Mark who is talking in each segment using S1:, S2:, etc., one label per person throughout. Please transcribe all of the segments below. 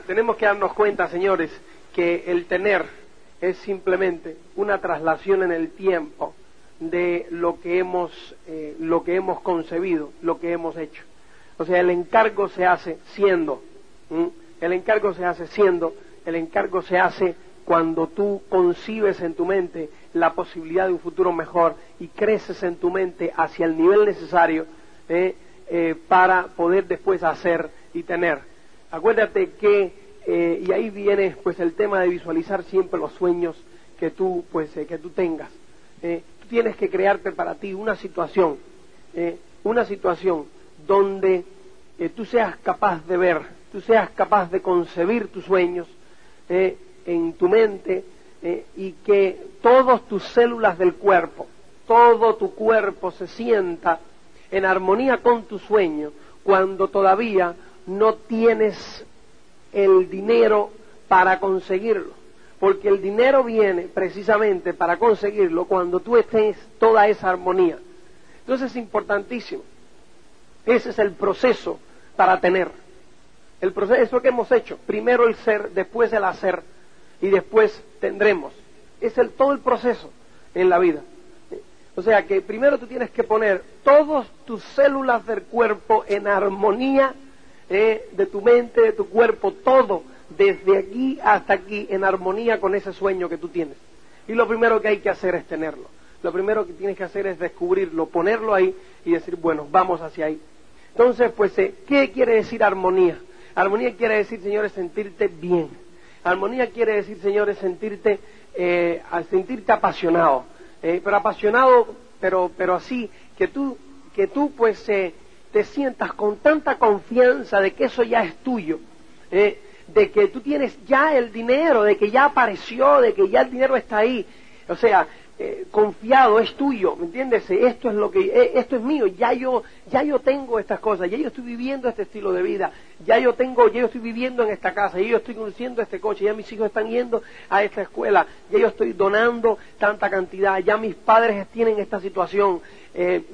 S1: Tenemos que darnos cuenta, señores, que el tener es simplemente una traslación en el tiempo de lo que hemos concebido, lo que hemos hecho. O sea, el encargo se hace siendo, el encargo se hace cuando tú concibes en tu mente la posibilidad de un futuro mejor y creces en tu mente hacia el nivel necesario para poder después hacer y tener. Acuérdate que, y ahí viene pues el tema de visualizar siempre los sueños que tú tengas. Tú tienes que crearte para ti una situación donde tú seas capaz de ver, tú seas capaz de concebir tus sueños en tu mente y que todas tus células del cuerpo, todo tu cuerpo se sienta en armonía con tu sueño cuando todavía no tienes el dinero para conseguirlo, porque el dinero viene precisamente para conseguirlo cuando tú estés toda esa armonía. Entonces es importantísimo. Ese es el proceso para tener. El proceso que hemos hecho, primero el ser, después el hacer y después tendremos. Es todo el proceso en la vida. O sea que primero tú tienes que poner todas tus células del cuerpo en armonía, de tu mente, de tu cuerpo, todo, desde aquí hasta aquí, en armonía con ese sueño que tú tienes. Y lo primero que hay que hacer es tenerlo. Lo primero que tienes que hacer es descubrirlo, ponerlo ahí y decir, bueno, vamos hacia ahí. Entonces, pues, ¿qué quiere decir armonía? Armonía quiere decir, señores, sentirte bien. Armonía quiere decir, señores, sentirte apasionado. Pero apasionado, pero así, que tú pues, te sientas con tanta confianza de que eso ya es tuyo, de que tú tienes ya el dinero, de que ya apareció, de que ya el dinero está ahí. O sea, confiado, es tuyo, ¿me entiendes? Esto es mío, ya yo tengo estas cosas, ya yo estoy viviendo este estilo de vida, ya yo estoy viviendo en esta casa, ya yo estoy conduciendo este coche, ya mis hijos están yendo a esta escuela, ya yo estoy donando tanta cantidad, ya mis padres tienen esta situación.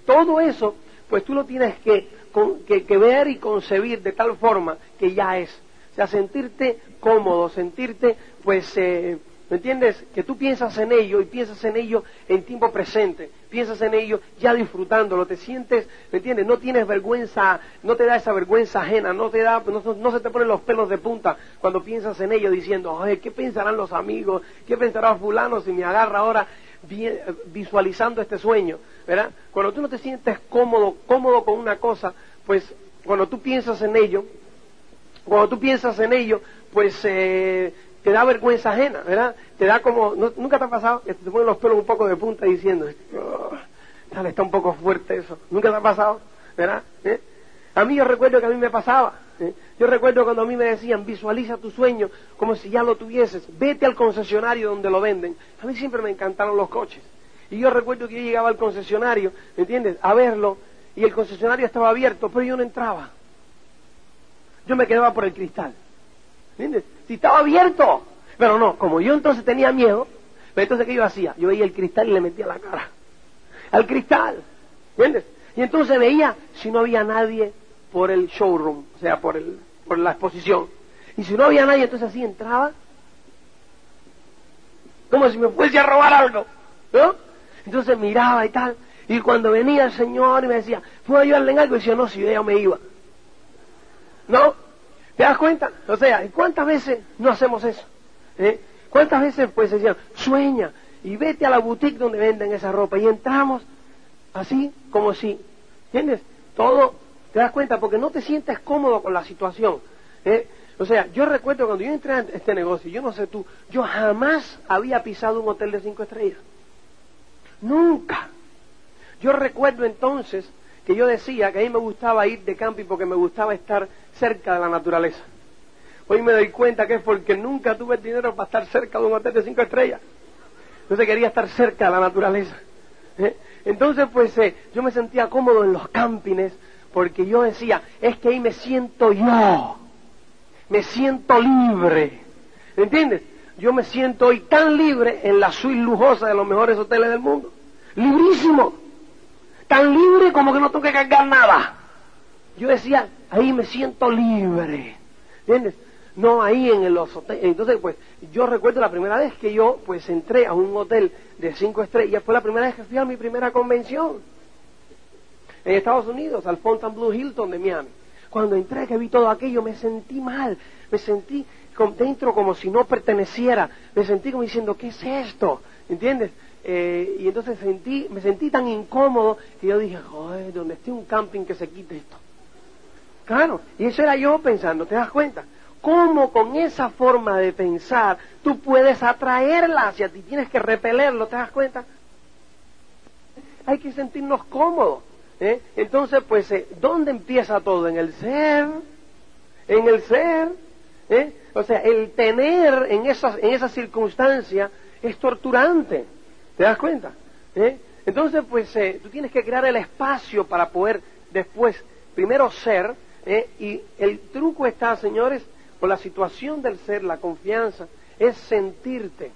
S1: Todo eso, pues tú lo tienes que ver y concebir de tal forma que ya es. O sea, sentirte cómodo, sentirte, pues, ¿me entiendes? Que tú piensas en ello y piensas en ello en tiempo presente, piensas en ello ya disfrutándolo, te sientes, ¿me entiendes? No tienes vergüenza, no te da esa vergüenza ajena, no se te ponen los pelos de punta cuando piensas en ello diciendo, ay, ¿qué pensarán los amigos? ¿Qué pensará fulano si me agarra ahora visualizando este sueño? ¿Verdad? Cuando tú no te sientes cómodo con una cosa, pues cuando tú piensas en ello, pues te da vergüenza ajena, ¿verdad? Te da como, ¿nunca te ha pasado que te ponen los pelos un poco de punta diciendo, dale, está un poco fuerte eso? ¿Nunca te ha pasado? ¿Verdad? A mí yo recuerdo que a mí me pasaba. Yo recuerdo cuando a mí me decían, visualiza tu sueño como si ya lo tuvieses, vete al concesionario donde lo venden. A mí siempre me encantaron los coches. Y yo recuerdo que yo llegaba al concesionario, ¿me entiendes?, a verlo, y el concesionario estaba abierto, pero yo no entraba. Yo me quedaba por el cristal. ¿Entiendes? Si estaba abierto. Pero no, como yo entonces tenía miedo, pero entonces ¿qué yo hacía? Yo veía el cristal y le metía la cara al cristal. ¿Entiendes? Y entonces veía si no había nadie por el showroom, o sea, por la exposición. Y si no había nadie, entonces así entraba, como si me fuese a robar algo, ¿no? Entonces miraba y tal, y cuando venía el señor y me decía, ¿puedo ayudarle en algo? Y decía, no, si yo ya me iba. ¿No? ¿Te das cuenta? O sea, ¿cuántas veces no hacemos eso? ¿Cuántas veces pues decían, sueña y vete a la boutique donde venden esa ropa? Y entramos así como si, ¿entiendes? Todo, ¿te das cuenta? Porque no te sientes cómodo con la situación. O sea, yo recuerdo cuando yo entré a este negocio, yo no sé tú, yo jamás había pisado un hotel de 5 estrellas. Nunca. Yo recuerdo entonces que yo decía que a mí me gustaba ir de camping porque me gustaba estar cerca de la naturaleza. Hoy me doy cuenta que es porque nunca tuve el dinero para estar cerca de un hotel de 5 estrellas. Entonces quería estar cerca de la naturaleza. Entonces pues yo me sentía cómodo en los campings porque yo decía, es que ahí me siento yo, me siento libre. ¿Me entiendes? Yo me siento hoy tan libre en la suite lujosa de los mejores hoteles del mundo. Librísimo. Tan libre como que no tengo que cargar nada. Yo decía, ahí me siento libre. ¿Entiendes? no ahí en los hoteles. Entonces, pues, yo recuerdo la primera vez que yo, pues, entré a un hotel de 5 estrellas, fue la primera vez que fui a mi primera convención en Estados Unidos, al Fontainebleau Hilton de Miami. Cuando entré, que vi todo aquello, me sentí mal, me sentí dentro como si no perteneciera, me sentí como diciendo, ¿qué es esto? ¿Entiendes? Y entonces me sentí tan incómodo que yo dije, joder, donde esté un camping que se quite esto. Claro, y eso era yo pensando, ¿te das cuenta? ¿Cómo con esa forma de pensar tú puedes atraerla hacia ti? Tienes que repelerlo, ¿te das cuenta? Hay que sentirnos cómodos. Entonces, pues, ¿dónde empieza todo? En el ser. En el ser. O sea, el tener en esa circunstancia es torturante. ¿Te das cuenta? Entonces, pues, tú tienes que crear el espacio para poder después, primero ser, y el truco está, señores, con la situación del ser, la confianza, es sentirte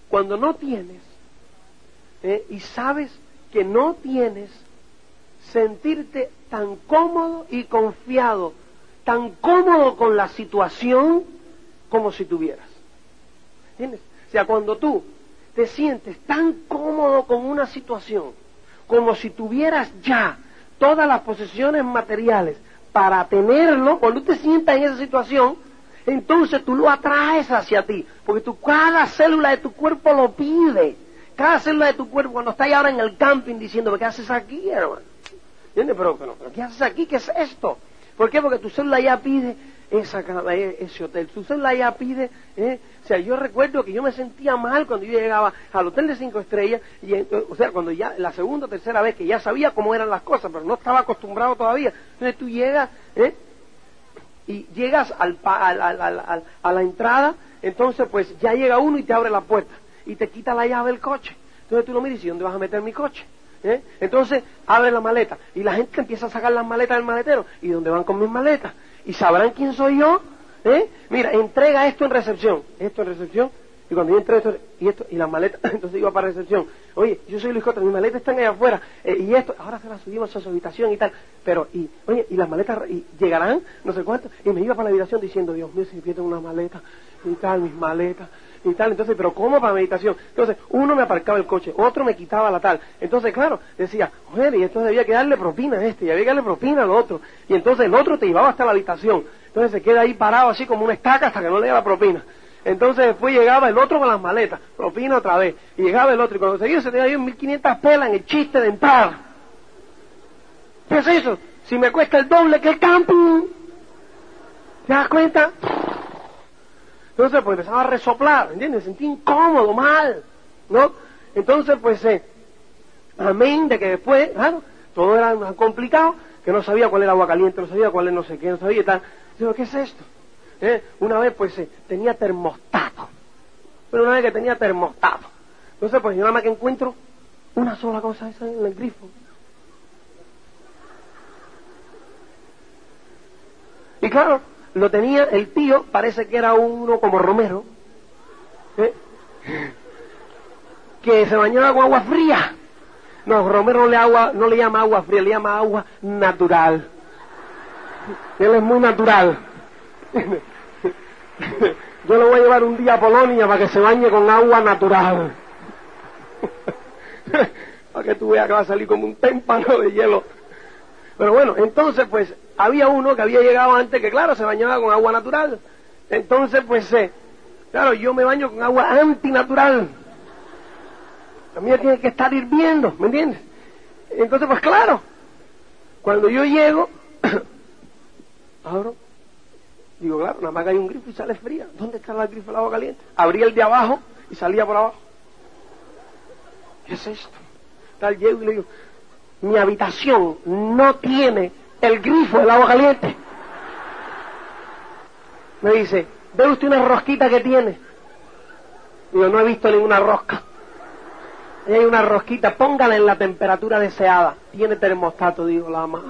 S1: cuando no tienes, y sabes que no tienes, sentirte tan cómodo y confiado, tan cómodo con la situación como si tuvieras. ¿Entiendes? O sea, cuando tú te sientes tan cómodo con una situación, como si tuvieras ya todas las posesiones materiales para tenerlo, cuando tú te sientas en esa situación, entonces tú lo atraes hacia ti, porque cada célula de tu cuerpo lo pide. Cada célula de tu cuerpo, cuando estás ahora en el camping diciendo, ¿qué haces aquí, hermano? ¿Entiendes? Pero ¿qué haces aquí? ¿Qué es esto? ¿Por qué? Porque tu célula ya pide ese hotel. Tu célula ya pide, o sea, yo recuerdo que yo me sentía mal cuando yo llegaba al hotel de 5 estrellas, o sea, cuando ya, la segunda o tercera vez que ya sabía cómo eran las cosas, pero no estaba acostumbrado todavía. Entonces tú llegas, y llegas a la entrada, entonces pues ya llega uno y te abre la puerta y te quita la llave del coche. Entonces tú lo miras y dices, ¿dónde vas a meter mi coche? Entonces abre la maleta y la gente empieza a sacar las maletas del maletero. ¿Y dónde van con mis maletas? ¿Y sabrán quién soy yo? Mira, entrega esto en recepción. Y cuando yo entré y las maletas, entonces iba para recepción. Oye, yo soy Luis Cota, mis maletas están allá afuera. Y esto, ahora se las subimos a su habitación y tal. Pero, y las maletas, y llegarán, no sé cuánto. Y me iba para la habitación diciendo, Dios mío, si me pierden unas maletas y tal, mis maletas y tal. Entonces, pero ¿cómo para meditación? Entonces, uno me aparcaba el coche, otro me quitaba la tal. Entonces, claro, decía, joder, y entonces había que darle propina a este, y había que darle propina al otro. Y entonces el otro te llevaba hasta la habitación. Entonces se queda ahí parado así como una estaca hasta que no le dé la propina. Entonces después llegaba el otro con las maletas, propina otra vez. Y llegaba el otro, y cuando seguía se tenía ahí 1500 pelas en el chiste de entrar. ¿Qué es eso? Si me cuesta el doble que el camping. ¿Te das cuenta? Entonces, pues empezaba a resoplar, ¿entiendes? Me sentí incómodo, mal, ¿no? Entonces, pues, amén, de que después, claro, todo era más complicado, que no sabía cuál era agua caliente, no sabía cuál era no sé qué, no sabía y tal. Digo, ¿qué es esto? Una vez, pues, tenía termostato. Pero una vez que tenía termostato. Entonces, pues, yo nada más que encuentro una sola cosa esa en el grifo. Y claro, lo tenía el tío, parece que era uno como Romero, que se bañaba con agua fría. No, Romero no le llama agua fría, le llama agua natural. Él es muy natural. Yo lo voy a llevar un día a Polonia para que se bañe con agua natural. Para que tú veas que va a salir como un témpano de hielo. Pero bueno, entonces pues había uno que había llegado antes que claro, se bañaba con agua natural. Entonces pues, claro, yo me baño con agua antinatural. La mía tiene que estar hirviendo, ¿me entiendes? Entonces pues claro, cuando yo llego, abro, digo claro, nada más que hay un grifo y sale fría. ¿Dónde está el grifo del agua caliente? Abría el de abajo y salía por abajo. ¿Qué es esto? Tal llego y le digo, mi habitación no tiene el grifo del agua caliente. Me dice, ¿ve usted una rosquita que tiene? Digo, no he visto ninguna rosca. Ahí hay una rosquita, póngala en la temperatura deseada. Tiene termostato, digo, la madre.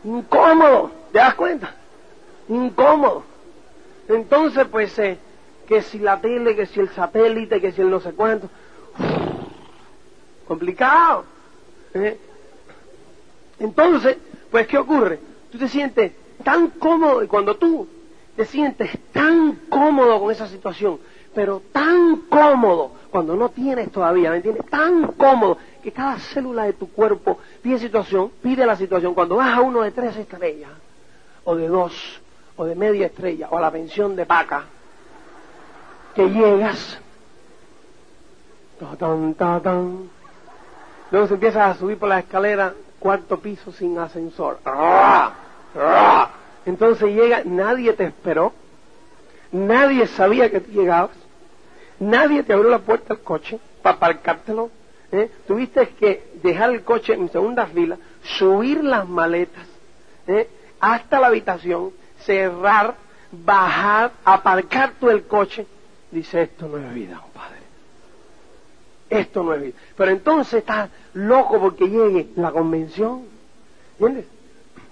S1: Incómodo, ¿te das cuenta? Incómodo. Entonces, pues, que si la tele, que si el satélite, que si el no sé cuánto. Complicado. Entonces, Pues, ¿qué ocurre? Tú te sientes tan cómodo, y cuando tú te sientes tan cómodo con esa situación, pero tan cómodo, cuando no tienes todavía, ¿me entiendes? Tan cómodo, que cada célula de tu cuerpo pide la situación. Cuando vas a uno de 3 estrellas, o de 2, o de media estrella, o a la pensión de Paca, que llegas, luego se empiezas a subir por la escalera, 4º piso sin ascensor. Entonces llega, nadie te esperó, nadie sabía que tú llegabas, nadie te abrió la puerta del coche para aparcártelo. Tuviste que dejar el coche en segunda fila, subir las maletas hasta la habitación, cerrar, bajar, aparcar tú el coche. Dice, esto no es vida, compadre. Esto no es vida. Pero entonces estás loco porque llegue la convención, ¿entiendes?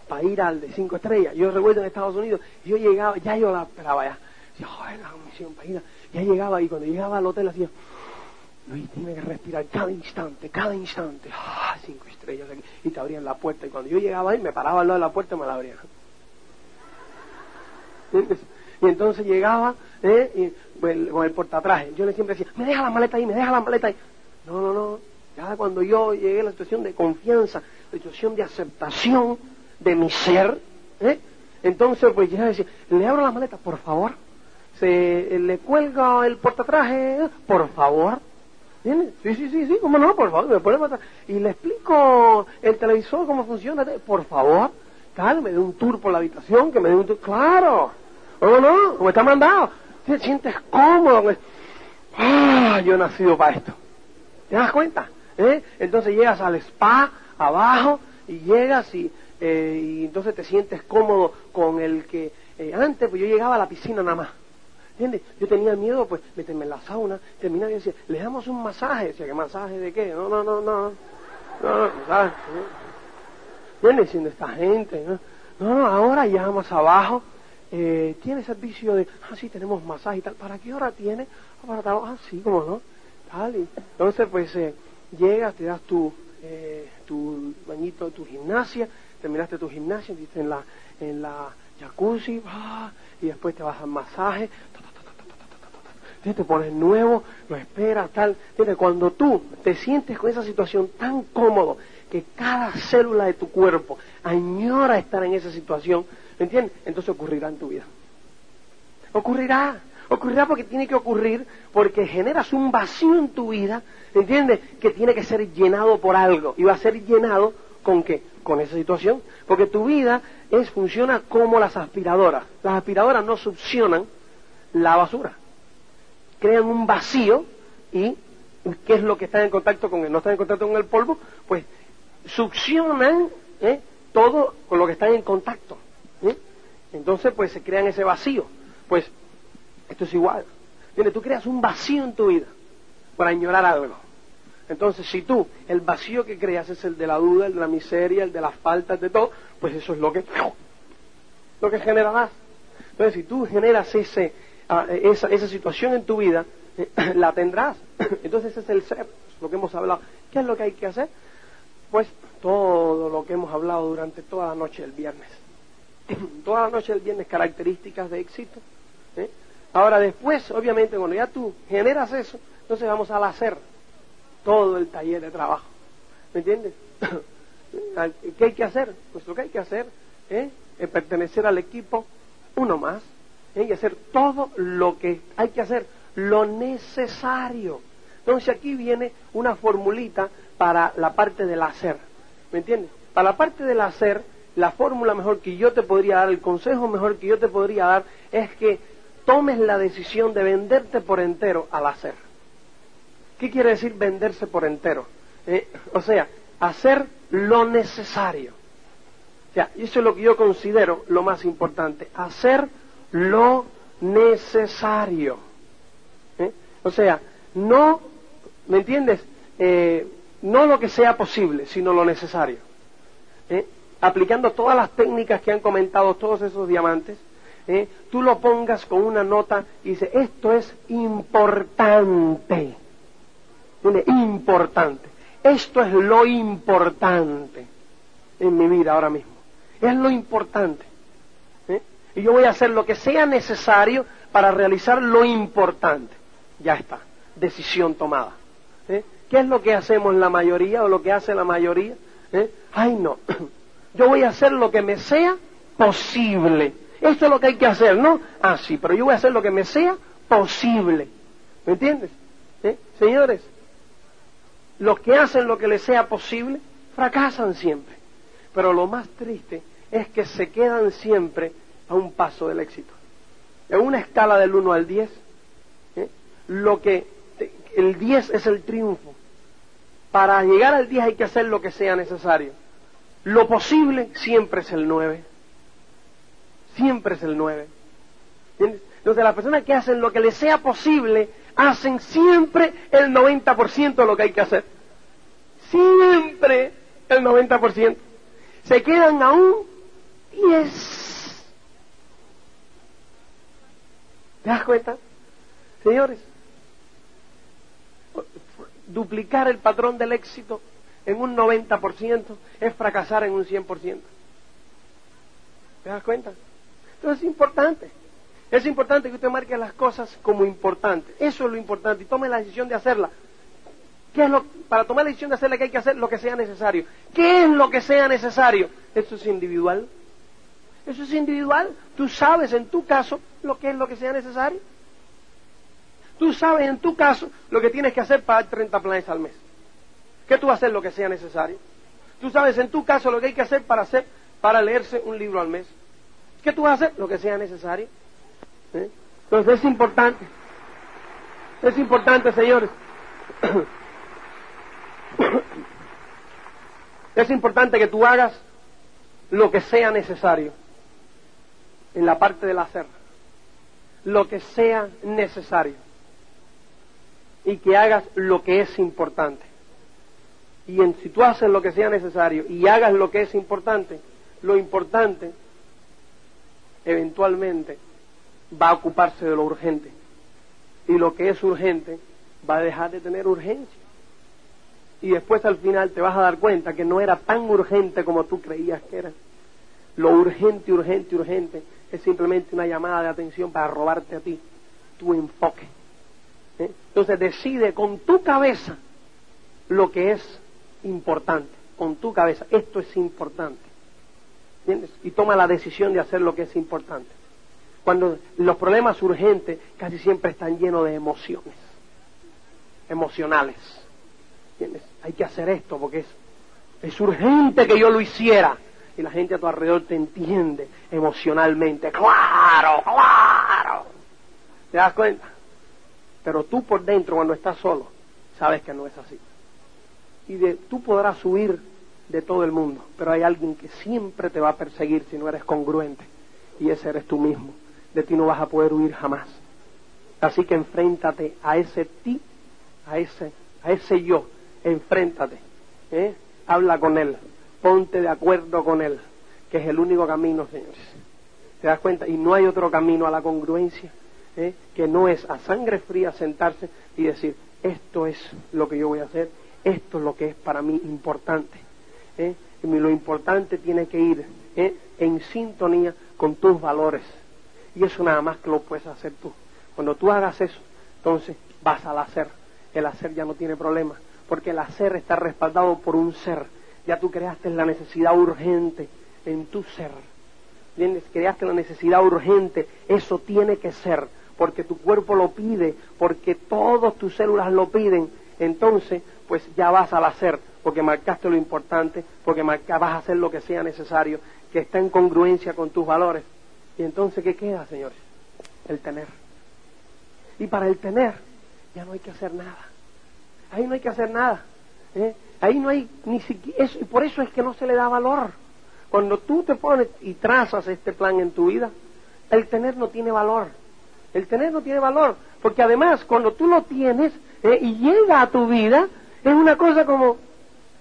S1: Para ir al de 5 estrellas. Yo recuerdo en Estados Unidos, yo llegaba, ya yo la esperaba ya. Decía, joder, la convención para ir. Ya llegaba, y cuando llegaba al hotel hacía, Luis, tiene que respirar cada instante. 5 estrellas aquí. Y te abrían la puerta. Y cuando yo llegaba ahí, me paraba al lado de la puerta y me la abrían. ¿Entiendes? Y entonces llegaba con el portatraje. Yo le siempre decía, me deja la maleta ahí. No. Ya cuando yo llegué a la situación de confianza, la situación de aceptación de mi ser, entonces pues ya decía, le abro la maleta, por favor. Le cuelga el portatraje, por favor. ¿Entiendes? Sí, cómo no, por favor, me pone matar. Y le explico el televisor cómo funciona, por favor. Tal, me dé un tour por la habitación, que me dé un tour, claro. ¿O no? Como está mandado. Te sientes cómodo. Yo he nacido para esto. ¿Te das cuenta? Entonces llegas al spa, abajo, y llegas y entonces te sientes cómodo con el que... antes, pues yo llegaba a la piscina nada más. ¿Entiendes? Yo tenía miedo, pues, meterme en la sauna, terminaba y decía, le damos un masaje. Decía, ¿qué masaje de qué? No, masaje. ¿Entiendes? Diciendo esta gente, no, ahora ya más abajo, tiene servicio de, sí, tenemos masaje y tal. ¿Para qué hora tiene? Para tal, sí, cómo no, tal. Y entonces, pues, llegas, te das tu bañito, tu gimnasia, terminaste tu gimnasia, estás en la jacuzzi, y después te vas al masaje, te pones nuevo, lo esperas, tal. Cuando tú te sientes con esa situación tan cómodo que cada célula de tu cuerpo añora estar en esa situación, ¿me entiendes? Entonces ocurrirá en tu vida. Ocurrirá porque tiene que ocurrir, porque generas un vacío en tu vida, ¿entiendes? Que tiene que ser llenado por algo, y va a ser llenado ¿con qué? Con esa situación, porque tu vida funciona como las aspiradoras. Las aspiradoras no succionan la basura, crean un vacío, y ¿qué es lo que está en contacto con él? No está en contacto con el polvo, pues succionan todo con lo que está en contacto. Entonces pues se crean ese vacío. Pues esto es igual. Tú creas un vacío en tu vida por añorar algo. Entonces si tú, el vacío que creas es el de la duda, el de la miseria, el de las faltas, de todo, pues eso es lo que generarás. Entonces si tú generas esa situación en tu vida, la tendrás. Entonces ese es el ser, es lo que hemos hablado. ¿Qué es lo que hay que hacer? Pues todo lo que hemos hablado durante toda la noche del viernes. Toda la noche del viernes, características de éxito. Ahora después, obviamente, cuando ya tú generas eso, entonces vamos al hacer todo el taller de trabajo. ¿Me entiendes? ¿Qué hay que hacer? Pues lo que hay que hacer es pertenecer al equipo uno más, y hacer todo lo que hay que hacer, lo necesario. Entonces aquí viene una formulita para la parte del hacer. ¿Me entiendes? Para la parte del hacer, la fórmula mejor que yo te podría dar, el consejo mejor que yo te podría dar, es que tomes la decisión de venderte por entero al hacer. ¿Qué quiere decir venderse por entero? O sea, hacer lo necesario. O sea, eso es lo que yo considero lo más importante, hacer lo necesario. O sea, no, ¿me entiendes? No lo que sea posible, sino lo necesario. Aplicando todas las técnicas que han comentado todos esos diamantes, tú lo pongas con una nota y dices, esto es importante. Importante. Esto es lo importante en mi vida ahora mismo. Es lo importante. Y yo voy a hacer lo que sea necesario para realizar lo importante. Ya está, decisión tomada. ¿Qué es lo que hacemos la mayoría o lo que hace la mayoría? Ay, no, yo voy a hacer lo que me sea posible. Esto es lo que hay que hacer, ¿no? Ah, sí, pero yo voy a hacer lo que me sea posible. ¿Me entiendes? Señores, los que hacen lo que les sea posible fracasan siempre. Pero lo más triste es que se quedan siempre a un paso del éxito. En una escala del 1 al 10, el 10 es el triunfo. Para llegar al 10 hay que hacer lo que sea necesario. Lo posible siempre es el 9. Siempre es el 9. ¿Entiendes? Entonces las personas que hacen lo que les sea posible, hacen siempre el 90% de lo que hay que hacer. Siempre el 90%. Se quedan a un 10. ¿Te das cuenta? Señores, duplicar el patrón del éxito en un 90% es fracasar en un 100%. ¿Te das cuenta? Entonces es importante. Es importante que usted marque las cosas como importantes. Eso es lo importante. Y tome la decisión de hacerla. Para tomar la decisión de hacerla, que hay que hacer lo que sea necesario. ¿Qué es lo que sea necesario? Eso es individual. Eso es individual. Tú sabes en tu caso lo que es lo que sea necesario. Tú sabes en tu caso lo que tienes que hacer para 30 planes al mes. ¿Qué tú vas a hacer lo que sea necesario? Tú sabes en tu caso lo que hay que hacer para leerse un libro al mes. ¿Qué tú vas a hacer? Lo que sea necesario. Entonces es importante. Es importante, señores. Es importante que tú hagas lo que sea necesario en la parte del hacer. Lo que sea necesario. Y que hagas lo que es importante. Y si tú haces lo que sea necesario y hagas lo que es importante, lo importante eventualmente va a ocuparse de lo urgente. Y lo que es urgente va a dejar de tener urgencia. Y después al final te vas a dar cuenta que no era tan urgente como tú creías que era. Lo urgente, urgente, urgente es simplemente una llamada de atención para robarte a ti tu enfoque. Entonces decide con tu cabeza lo que es importante. Con tu cabeza, esto es importante. ¿Entiendes? Y toma la decisión de hacer lo que es importante. Cuando los problemas urgentes casi siempre están llenos de emociones. Emocionales. ¿Entiendes? Hay que hacer esto porque es urgente que yo lo hiciera. Y la gente a tu alrededor te entiende emocionalmente. ¡Claro, claro! ¿Te das cuenta? Pero tú por dentro, cuando estás solo, sabes que no es así. Y tú podrás huir de todo el mundo, pero hay alguien que siempre te va a perseguir si no eres congruente. Y ese eres tú mismo. De ti no vas a poder huir jamás. Así que enfréntate a ese ti, a ese yo. Enfréntate. Habla con él. Ponte de acuerdo con él, que es el único camino, señores. ¿Te das cuenta? Y no hay otro camino a la congruencia, que no es a sangre fría sentarse y decir, esto es lo que yo voy a hacer, esto es lo que es para mí importante. Y lo importante tiene que ir en sintonía con tus valores. Y eso nada más que lo puedes hacer tú. Cuando tú hagas eso, entonces vas al hacer. El hacer ya no tiene problema, porque el hacer está respaldado por un ser. Ya tú creaste la necesidad urgente en tu ser. ¿Entiendes? Creaste la necesidad urgente. Eso tiene que ser, porque tu cuerpo lo pide, porque todas tus células lo piden. Entonces, pues ya vas al hacer, porque marcaste lo importante, porque vas a hacer lo que sea necesario, que está en congruencia con tus valores. Y entonces, ¿qué queda, señores? El tener. Y para el tener, ya no hay que hacer nada. Ahí no hay que hacer nada. Ahí no hay ni siquiera eso, y por eso es que no se le da valor. Cuando tú te pones y trazas este plan en tu vida, el tener no tiene valor. El tener no tiene valor, porque además cuando tú lo tienes y llega a tu vida, es una cosa como,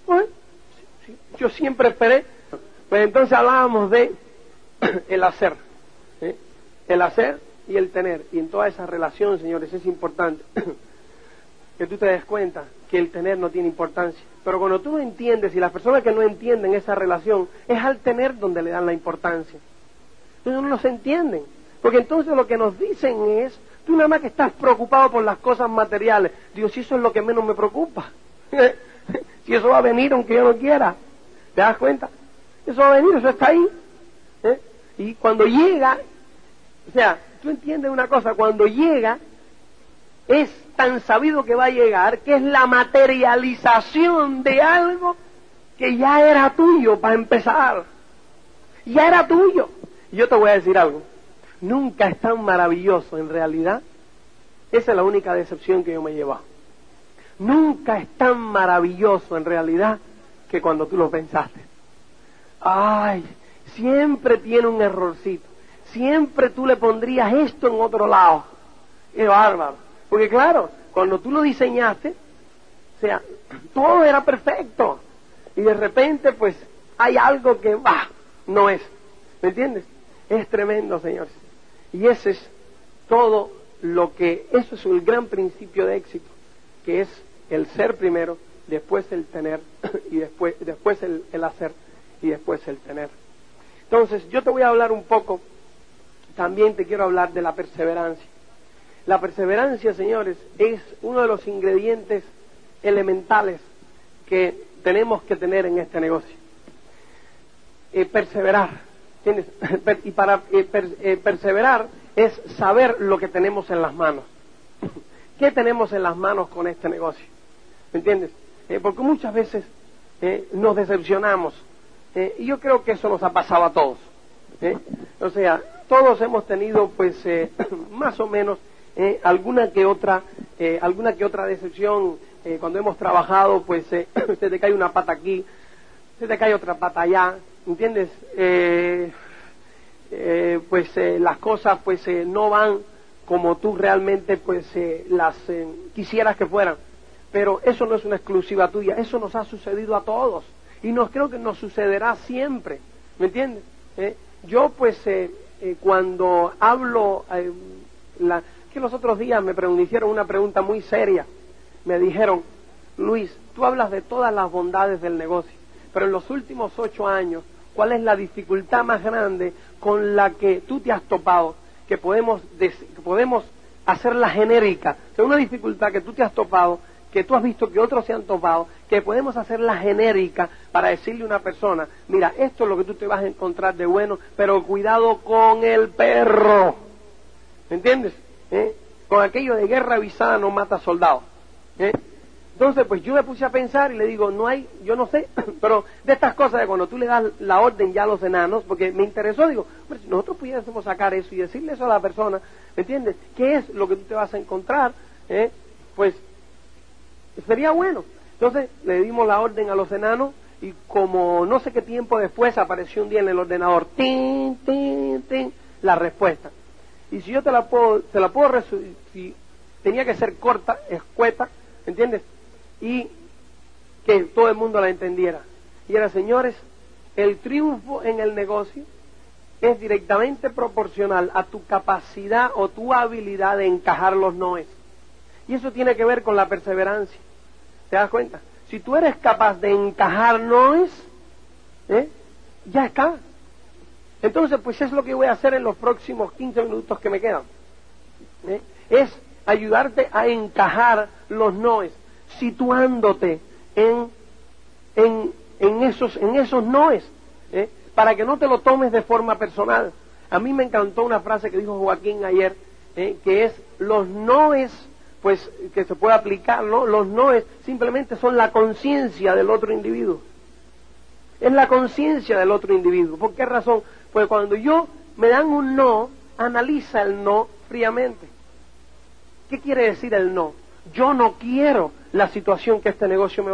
S1: bueno, yo siempre esperé. Pues entonces hablábamos de el hacer, el hacer y el tener, y en toda esa relación, señores, es importante que tú te des cuenta que el tener no tiene importancia. Pero cuando tú no entiendes, y las personas que no entienden esa relación, es al tener donde le dan la importancia. Entonces no los entienden. Porque entonces lo que nos dicen es, tú nada más que estás preocupado por las cosas materiales. Digo, si eso es lo que menos me preocupa. Si eso va a venir aunque yo no quiera. ¿Te das cuenta? Eso va a venir, eso está ahí. Y cuando llega, o sea, tú entiendes una cosa, cuando llega, es tan sabido que va a llegar, que es la materialización de algo que ya era tuyo para empezar. Ya era tuyo. Y yo te voy a decir algo, nunca es tan maravilloso en realidad. Esa es la única decepción que yo me he llevado. Nunca es tan maravilloso en realidad que cuando tú lo pensaste. Ay, siempre tiene un errorcito. Siempre tú le pondrías esto en otro lado. ¡Qué bárbaro! Porque claro, cuando tú lo diseñaste, o sea, todo era perfecto. Y de repente, pues, hay algo que, no es. ¿Me entiendes? Es tremendo, señores. Y ese es todo eso es el gran principio de éxito, que es el ser primero, después el tener, y después el hacer, y después el tener. Entonces, yo te voy a hablar un poco, también te quiero hablar de la perseverancia. La perseverancia, señores, es uno de los ingredientes elementales que tenemos que tener en este negocio. Perseverar, ¿entiendes? Y para perseverar es saber lo que tenemos en las manos. ¿Qué tenemos en las manos con este negocio? ¿Me entiendes? Porque muchas veces nos decepcionamos. Y yo creo que eso nos ha pasado a todos. O sea, todos hemos tenido, pues, más o menos, alguna que otra decepción. Cuando hemos trabajado, pues, se te cae una pata aquí, se te cae otra pata allá, ¿entiendes? Las cosas, pues, no van como tú realmente, pues, las quisieras que fueran. Pero eso no es una exclusiva tuya, eso nos ha sucedido a todos. Y creo que nos sucederá siempre, ¿me entiendes? Yo, pues, cuando hablo, que los otros días me hicieron una pregunta muy seria. Me dijeron, Luis, tú hablas de todas las bondades del negocio, pero en los últimos 8 años, ¿cuál es la dificultad más grande con la que tú te has topado? Que podemos hacerla genérica. O sea, una dificultad que tú te has topado, que tú has visto que otros se han topado, que podemos hacerla genérica para decirle a una persona, mira, esto es lo que tú te vas a encontrar de bueno, pero cuidado con el perro. ¿Me entiendes? Con aquello de guerra avisada no mata soldados. Entonces, pues yo me puse a pensar y le digo, yo no sé, pero de estas cosas de cuando tú le das la orden ya a los enanos, porque me interesó, digo, hombre, si nosotros pudiésemos sacar eso y decirle eso a la persona, ¿me entiendes? ¿Qué es lo que tú te vas a encontrar? Pues sería bueno. Entonces le dimos la orden a los enanos y como no sé qué tiempo después apareció un día en el ordenador, tin, tin, tin, la respuesta. Y si yo te la puedo resumir, si tenía que ser corta, escueta, ¿entiendes? Y que todo el mundo la entendiera. Y era, señores, el triunfo en el negocio es directamente proporcional a tu capacidad o tu habilidad de encajar los noes. Y eso tiene que ver con la perseverancia. ¿Te das cuenta? Si tú eres capaz de encajar noes, ya está. Entonces, pues es lo que voy a hacer en los próximos 15 minutos que me quedan. Es ayudarte a encajar los noes, situándote en esos noes, para que no te lo tomes de forma personal. A mí me encantó una frase que dijo Joaquín ayer, que es los noes, pues que se puede aplicar, ¿no? Los noes simplemente son la conciencia del otro individuo. Es la conciencia del otro individuo. ¿Por qué razón? Pues cuando me dan un no, analiza el no fríamente. ¿Qué quiere decir el no? Yo no quiero la situación que este negocio me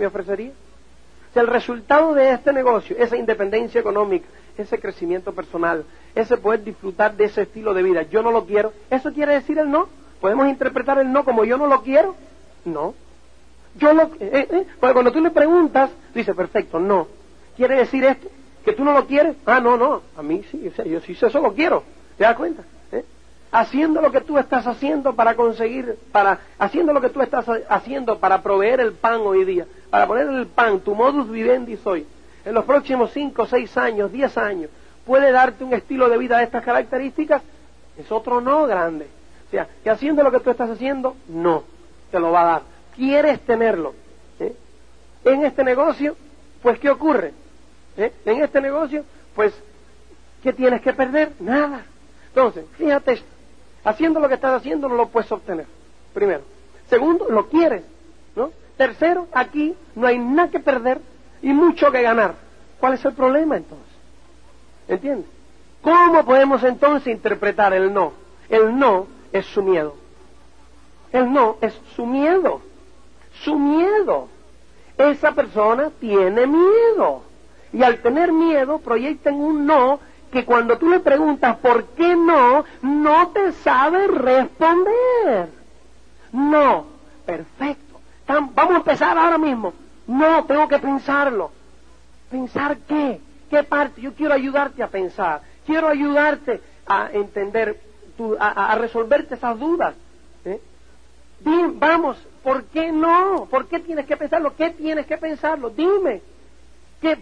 S1: ofrecería. O sea, el resultado de este negocio, esa independencia económica, ese crecimiento personal, ese poder disfrutar de ese estilo de vida, yo no lo quiero. ¿Eso quiere decir el no? ¿Podemos interpretar el no como yo no lo quiero? No. Porque cuando tú le preguntas, dice, perfecto, no. ¿Quiere decir esto? ¿Que tú no lo quieres? Ah, no, a mí sí, o sea, yo sí eso lo quiero. ¿Te das cuenta? haciendo lo que tú estás haciendo para conseguir, haciendo lo que tú estás haciendo para proveer el pan hoy día, para poner el pan, tu modus vivendi hoy, en los próximos 5, 6 años, 10 años, puede darte un estilo de vida de estas características, es otro no grande. O sea, que haciendo lo que tú estás haciendo, no, te lo va a dar. Quieres tenerlo. En este negocio, pues, ¿qué ocurre? En este negocio, pues, ¿qué tienes que perder? Nada. Entonces, fíjate esto. Haciendo lo que estás haciendo no lo puedes obtener. Primero. Segundo, lo quieres, ¿no? Tercero, aquí no hay nada que perder y mucho que ganar. ¿Cuál es el problema entonces? ¿Entiendes? ¿Cómo podemos entonces interpretar el no? El no es su miedo. El no es su miedo. Su miedo. Esa persona tiene miedo. Y al tener miedo proyecta en un no que cuando tú le preguntas por qué no, no te sabe responder. No. Perfecto. Vamos a empezar ahora mismo. No, tengo que pensarlo. ¿Pensar qué? ¿Qué parte? Yo quiero ayudarte a pensar. Quiero ayudarte a entender, a resolverte esas dudas. Dime, vamos, ¿por qué no? ¿Por qué tienes que pensarlo? ¿Qué tienes que pensarlo? Dime.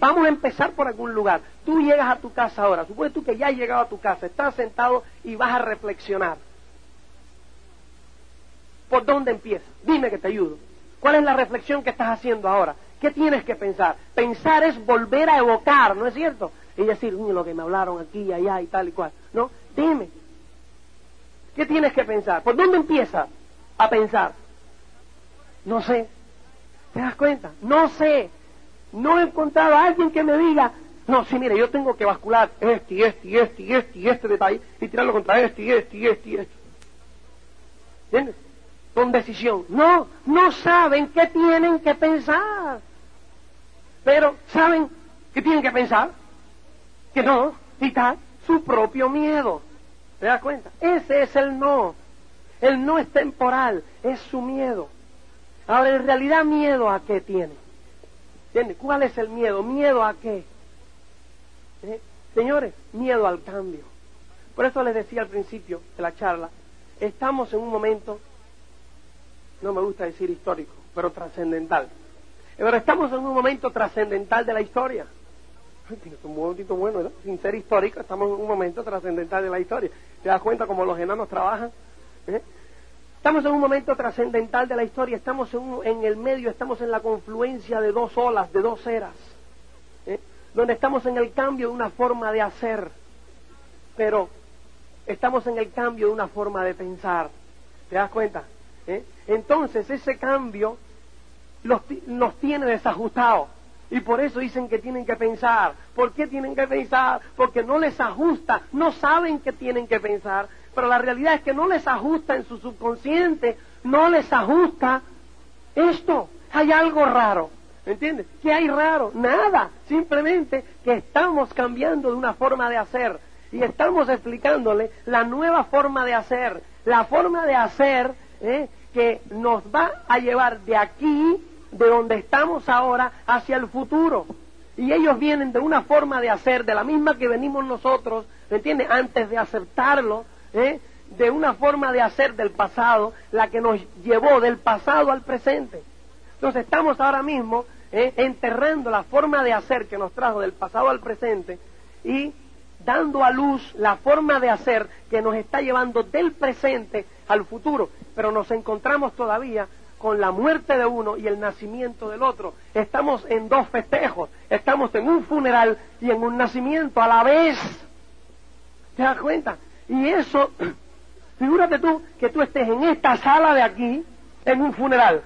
S1: Vamos a empezar por algún lugar. Tú llegas a tu casa ahora. Supone tú que ya has llegado a tu casa. Estás sentado y vas a reflexionar. ¿Por dónde empiezas? Dime que te ayudo. ¿Cuál es la reflexión que estás haciendo ahora? ¿Qué tienes que pensar? Pensar es volver a evocar, ¿no es cierto? Y decir, lo que me hablaron aquí y allá y tal y cual. ¿No? Dime. ¿Qué tienes que pensar? ¿Por dónde empiezas a pensar? No sé. ¿Te das cuenta? No sé. No he encontrado a alguien que me diga, no, sí, mire, yo tengo que bascular este detalle y tirarlo contra este. ¿Entiendes? Con decisión. No saben qué tienen que pensar. Pero saben que tienen que pensar. Que no, y tal, su propio miedo. ¿Te das cuenta? Ese es el no. El no es temporal, es su miedo. Ahora, en realidad, ¿miedo a qué tiene? ¿Entiendes? ¿Cuál es el miedo? ¿Miedo a qué? Señores, miedo al cambio. Por eso les decía al principio de la charla, estamos en un momento, no me gusta decir histórico, pero trascendental. Pero estamos en un momento trascendental de la historia. Es un momentito bueno, ¿no? Sin ser histórico, estamos en un momento trascendental de la historia. ¿Te das cuenta cómo los enanos trabajan? Estamos en un momento trascendental de la historia, estamos en el medio, estamos en la confluencia de dos olas, de dos eras, donde estamos en el cambio de una forma de hacer, pero estamos en el cambio de una forma de pensar. ¿Te das cuenta? Entonces ese cambio nos tiene desajustados. Y por eso dicen que tienen que pensar. ¿Por qué tienen que pensar? Porque no les ajusta, no saben que tienen que pensar, pero la realidad es que no les ajusta en su subconsciente, no les ajusta esto. Hay algo raro, ¿entiendes? ¿Qué hay raro? Nada, simplemente que estamos cambiando de una forma de hacer y estamos explicándole la nueva forma de hacer, la forma de hacer que nos va a llevar de aquí, de donde estamos ahora, hacia el futuro. Y ellos vienen de una forma de hacer, de la misma que venimos nosotros, ¿me entiendes? Antes de aceptarlo, de una forma de hacer del pasado, la que nos llevó del pasado al presente. Entonces estamos ahora mismo enterrando la forma de hacer que nos trajo del pasado al presente y dando a luz la forma de hacer que nos está llevando del presente al futuro. Pero nos encontramos todavía con la muerte de uno y el nacimiento del otro. Estamos en dos festejos, estamos en un funeral y en un nacimiento a la vez. ¿Te das cuenta? Y eso, figúrate tú que tú estés en esta sala de aquí, en un funeral,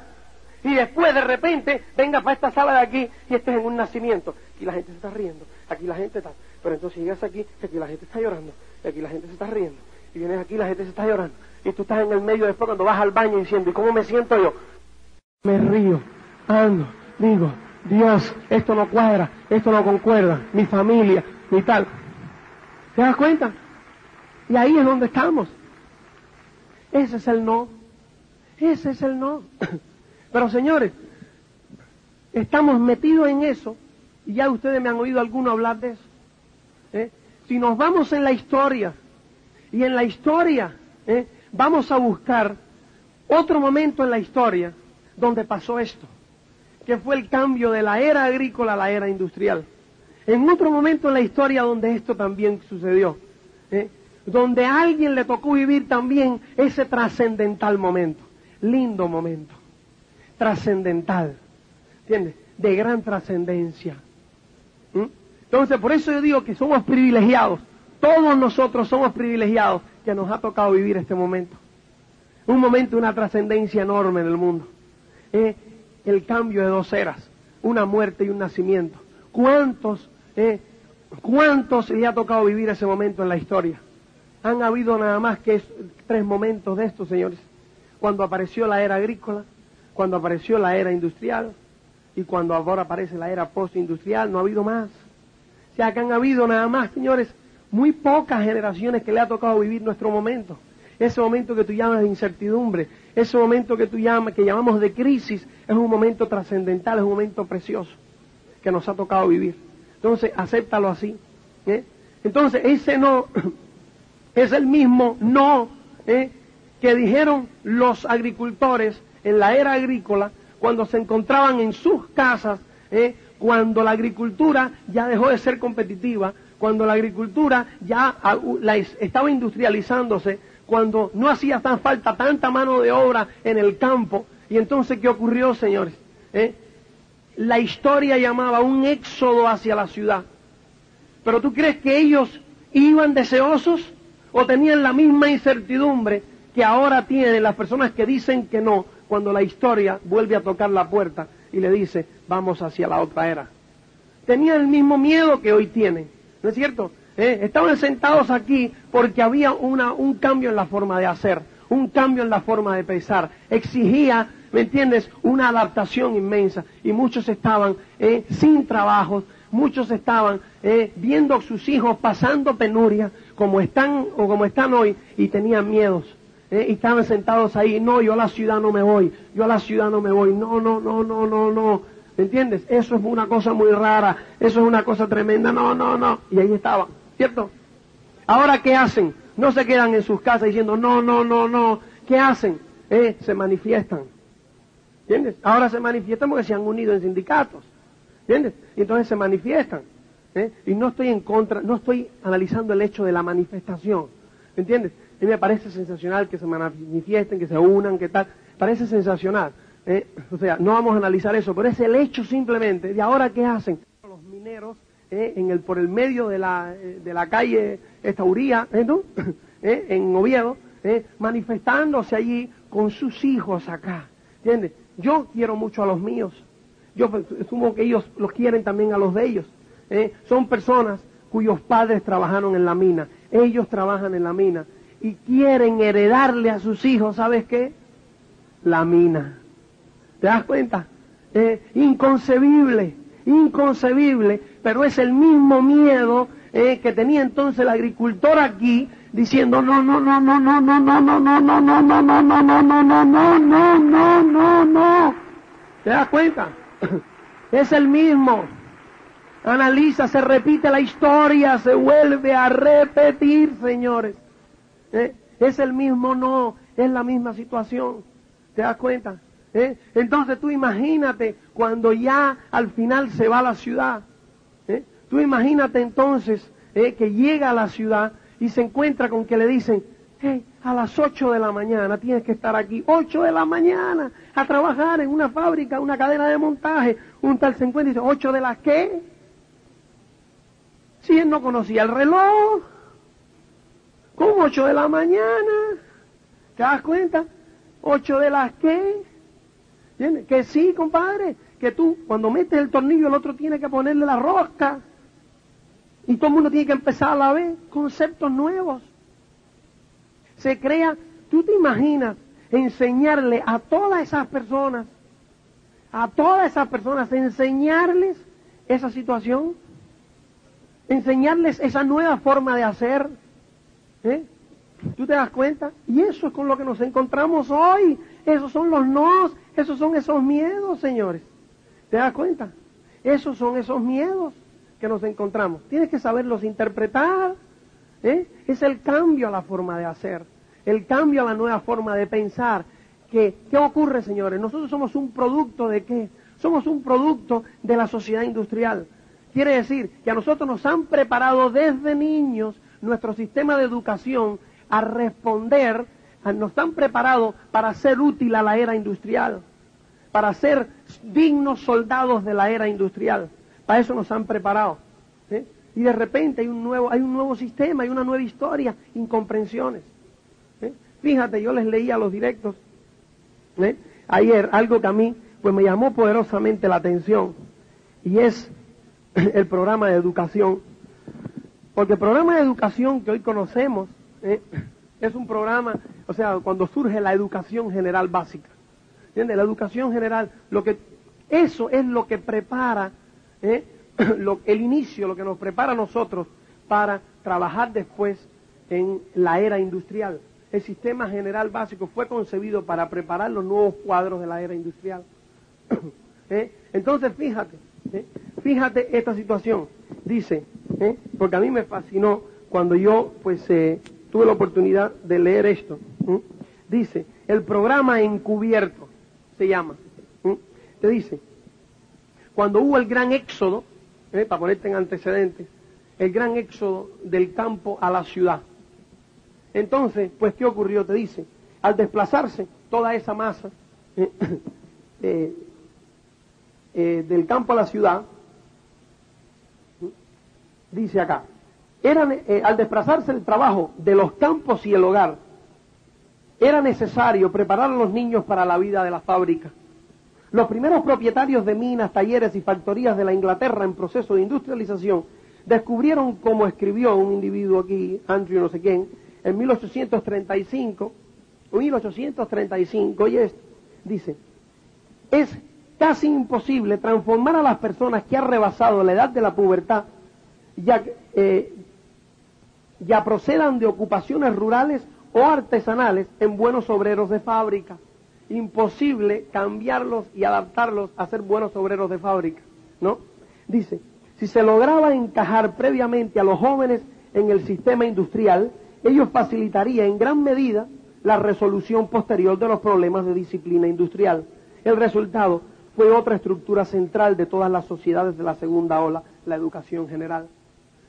S1: y después de repente vengas para esta sala de aquí y estés en un nacimiento. Aquí la gente se está riendo, aquí la gente está... Pero entonces llegas aquí, que aquí la gente está llorando, y aquí la gente se está riendo, y vienes aquí y la gente se está llorando. Y tú estás en el medio después cuando vas al baño diciendo, ¿y cómo me siento yo? Me río, ando, digo, Dios, esto no cuadra, esto no concuerda, mi familia, mi tal. ¿Te das cuenta? Y ahí es donde estamos. Ese es el no. Ese es el no. Pero señores, estamos metidos en eso, y ya ustedes me han oído alguno hablar de eso. Si nos vamos en la historia, y en la historia vamos a buscar otro momento en la historia donde pasó esto, que fue el cambio de la era agrícola a la era industrial. En otro momento en la historia donde esto también sucedió, donde a alguien le tocó vivir también ese trascendental momento, lindo momento, trascendental, ¿entiendes? De gran trascendencia. Entonces, por eso yo digo que somos privilegiados, todos nosotros somos privilegiados, que nos ha tocado vivir este momento. Un momento de una trascendencia enorme en el mundo. El cambio de dos eras, una muerte y un nacimiento. ¿Cuántos le ha tocado vivir ese momento en la historia? Han habido nada más que 3 momentos de estos, señores. Cuando apareció la era agrícola, cuando apareció la era industrial y cuando ahora aparece la era postindustrial, no ha habido más. O sea que han habido nada más, señores, muy pocas generaciones que le ha tocado vivir nuestro momento. Ese momento que tú llamas de incertidumbre, ese momento que llamamos de crisis, es un momento trascendental, es un momento precioso que nos ha tocado vivir. Entonces, acéptalo así. Entonces, ese no es el mismo no que dijeron los agricultores en la era agrícola cuando se encontraban en sus casas, cuando la agricultura ya dejó de ser competitiva, cuando la agricultura ya estaba industrializándose, cuando no hacía tan falta tanta mano de obra en el campo. Y entonces, ¿qué ocurrió, señores? La historia llamaba un éxodo hacia la ciudad. Pero ¿tú crees que ellos iban deseosos o tenían la misma incertidumbre que ahora tienen las personas que dicen que no, cuando la historia vuelve a tocar la puerta y le dice, vamos hacia la otra era? Tenían el mismo miedo que hoy tienen, ¿no es cierto? Estaban sentados aquí porque había un cambio en la forma de hacer, un cambio en la forma de pensar. Exigía, ¿me entiendes?, una adaptación inmensa. Y muchos estaban sin trabajo, muchos estaban viendo a sus hijos pasando penuria, como están hoy, y tenían miedos. Y estaban sentados ahí, no, yo a la ciudad no me voy, no, ¿me entiendes? Eso es una cosa muy rara, eso es una cosa tremenda, no. Y ahí estaban, ¿cierto? Ahora, ¿qué hacen? No se quedan en sus casas diciendo, no. ¿Qué hacen? Se manifiestan, ¿entiendes? Ahora se manifiestan porque se han unido en sindicatos, ¿entiendes? Y entonces se manifiestan. Y no estoy en contra, no estoy analizando el hecho de la manifestación, ¿entiendes? A mí me parece sensacional que se manifiesten, que se unan, que tal, parece sensacional. O sea, no vamos a analizar eso, pero es el hecho simplemente. ¿Y ahora qué hacen? Los mineros por el medio de la calle Estauría, ¿no? En Oviedo, manifestándose allí con sus hijos acá, ¿entiendes? Yo quiero mucho a los míos, yo asumo que ellos los quieren también a los de ellos. Son personas cuyos padres trabajaron en la mina, ellos trabajan en la mina y quieren heredarle a sus hijos, ¿sabes qué? La mina. ¿Te das cuenta? Inconcebible, pero es el mismo miedo que tenía entonces el agricultor aquí, diciendo no. ¿Te das cuenta? Es el mismo. Analiza, se repite la historia, se vuelve a repetir, señores. Es el mismo no, es la misma situación. ¿Te das cuenta? Entonces tú imagínate cuando ya al final se va a la ciudad. Tú imagínate entonces que llega a la ciudad y se encuentra con que le dicen, hey, a las 8 de la mañana tienes que estar aquí, 8 de la mañana, a trabajar en una fábrica, una cadena de montaje. Un tal se encuentra y dice, ¿8 de las qué? Si él no conocía el reloj, ¿cómo 8 de la mañana? ¿Te das cuenta? ¿8 de las qué? ¿Entiendes? Que sí, compadre, que tú cuando metes el tornillo el otro tiene que ponerle la rosca y todo el mundo tiene que empezar a la vez. Conceptos nuevos. Se crea, tú te imaginas enseñarle a todas esas personas, enseñarles esa situación, enseñarles esa nueva forma de hacer. ¿Tú te das cuenta? Y eso es con lo que nos encontramos hoy. Esos son los nos, esos son esos miedos, señores. ¿Te das cuenta? Esos son esos miedos que nos encontramos. Tienes que saberlos interpretar. Es el cambio a la forma de hacer. el cambio a la nueva forma de pensar. ¿Qué ocurre, señores? Nosotros somos un producto ¿de qué? Somos un producto de la sociedad industrial. Quiere decir que a nosotros nos han preparado desde niños nuestro sistema de educación a responder, nos han preparado para ser útil a la era industrial, para ser dignos soldados de la era industrial. Para eso nos han preparado. ¿Sí? Y de repente hay un nuevo sistema, hay una nueva historia, incomprensiones. ¿Sí? Fíjate, yo les leía los directos ayer algo que a mí pues me llamó poderosamente la atención, y es el programa de educación. Porque el programa de educación que hoy conocemos es un programa, o sea, cuando surge la educación general básica. ¿Entiendes? La educación general, eso es lo que prepara, el inicio, lo que nos prepara a nosotros para trabajar después en la era industrial. El sistema general básico fue concebido para preparar los nuevos cuadros de la era industrial. Entonces, fíjate esta situación. Dice, porque a mí me fascinó cuando yo pues tuve la oportunidad de leer esto. Dice, el programa encubierto se llama. Te dice, cuando hubo el gran éxodo, para ponerte en antecedentes, el gran éxodo del campo a la ciudad. Entonces, pues, ¿qué ocurrió? Te dice, al desplazarse toda esa masa del campo a la ciudad, dice acá, al desplazarse el trabajo de los campos y el hogar, era necesario preparar a los niños para la vida de la fábrica. Los primeros propietarios de minas, talleres y factorías de la Inglaterra en proceso de industrialización descubrieron, como escribió un individuo aquí, Andrew no sé quién, en 1835, y esto, dice, es casi imposible transformar a las personas que han rebasado la edad de la pubertad, ya procedan de ocupaciones rurales o artesanales, en buenos obreros de fábrica. Imposible cambiarlos y adaptarlos a ser buenos obreros de fábrica, ¿no? Dice, si se lograba encajar previamente a los jóvenes en el sistema industrial, ello facilitaría en gran medida la resolución posterior de los problemas de disciplina industrial. El resultado fue otra estructura central de todas las sociedades de la segunda ola, la educación general.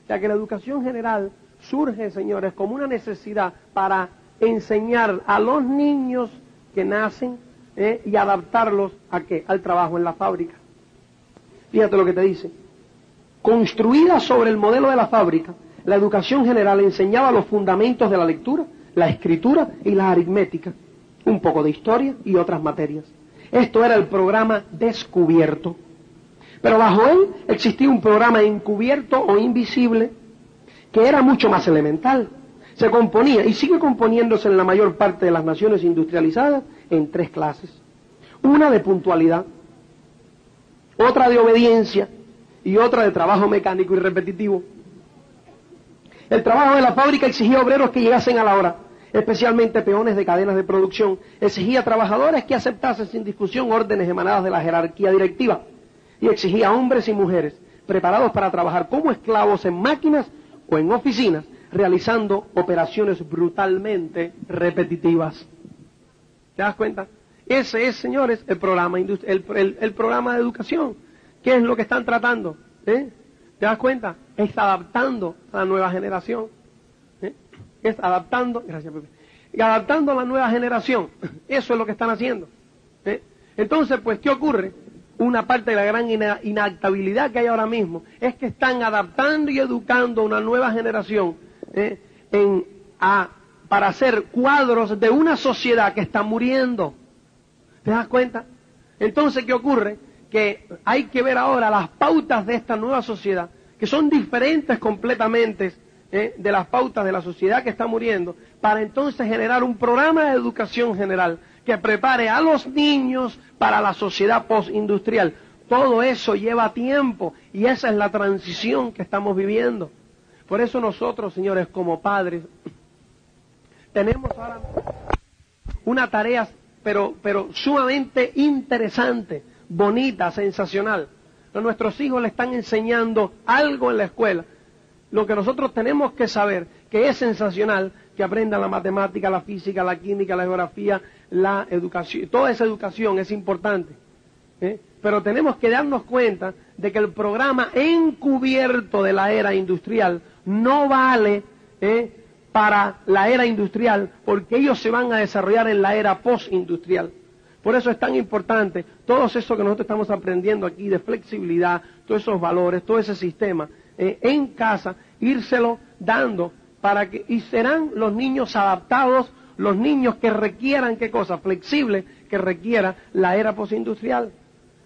S1: O sea que la educación general surge, señores, como una necesidad para enseñar a los niños que nacen y adaptarlos ¿a qué? Al trabajo en la fábrica. Fíjate lo que te dice. Construida sobre el modelo de la fábrica, la educación general enseñaba los fundamentos de la lectura, la escritura y la aritmética, un poco de historia y otras materias. Esto era el programa descubierto. Pero bajo él existía un programa encubierto o invisible que era mucho más elemental. Se componía y sigue componiéndose en la mayor parte de las naciones industrializadas en 3 clases. Una de puntualidad, otra de obediencia y otra de trabajo mecánico y repetitivo. El trabajo de la fábrica exigía obreros que llegasen a la hora, especialmente peones de cadenas de producción. Exigía trabajadores que aceptasen sin discusión órdenes emanadas de la jerarquía directiva. Y exigía hombres y mujeres preparados para trabajar como esclavos en máquinas o en oficinas, realizando operaciones brutalmente repetitivas. ¿Te das cuenta? Ese es, señores, el programa el programa de educación. ¿Qué es lo que están tratando? ¿Te das cuenta? Es adaptando a la nueva generación. Es adaptando, gracias Pepe, y adaptando a la nueva generación. Eso es lo que están haciendo. Entonces, pues, ¿qué ocurre? Una parte de la gran inadaptabilidad que hay ahora mismo es que están adaptando y educando a una nueva generación para hacer cuadros de una sociedad que está muriendo. ¿Te das cuenta? Entonces, ¿qué ocurre? Que hay que ver ahora las pautas de esta nueva sociedad, que son diferentes completamente de las pautas de la sociedad que está muriendo, para entonces generar un programa de educación general que prepare a los niños para la sociedad postindustrial. Todo eso lleva tiempo y esa es la transición que estamos viviendo. Por eso nosotros, señores, como padres, tenemos ahora una tarea, pero sumamente interesante, bonita, sensacional. A nuestros hijos le están enseñando algo en la escuela. Lo que nosotros tenemos que saber, que es sensacional, que aprendan la matemática, la física, la química, la geografía, la educación. Toda esa educación es importante. Pero tenemos que darnos cuenta de que el programa encubierto de la era industrial no vale para la era industrial, porque ellos se van a desarrollar en la era postindustrial. Por eso es tan importante todo eso que nosotros estamos aprendiendo aquí de flexibilidad, todos esos valores, todo ese sistema, en casa, írselo dando para que, y serán los niños adaptados, los niños que requieran, ¿qué cosa? Flexible, que requiera la era postindustrial.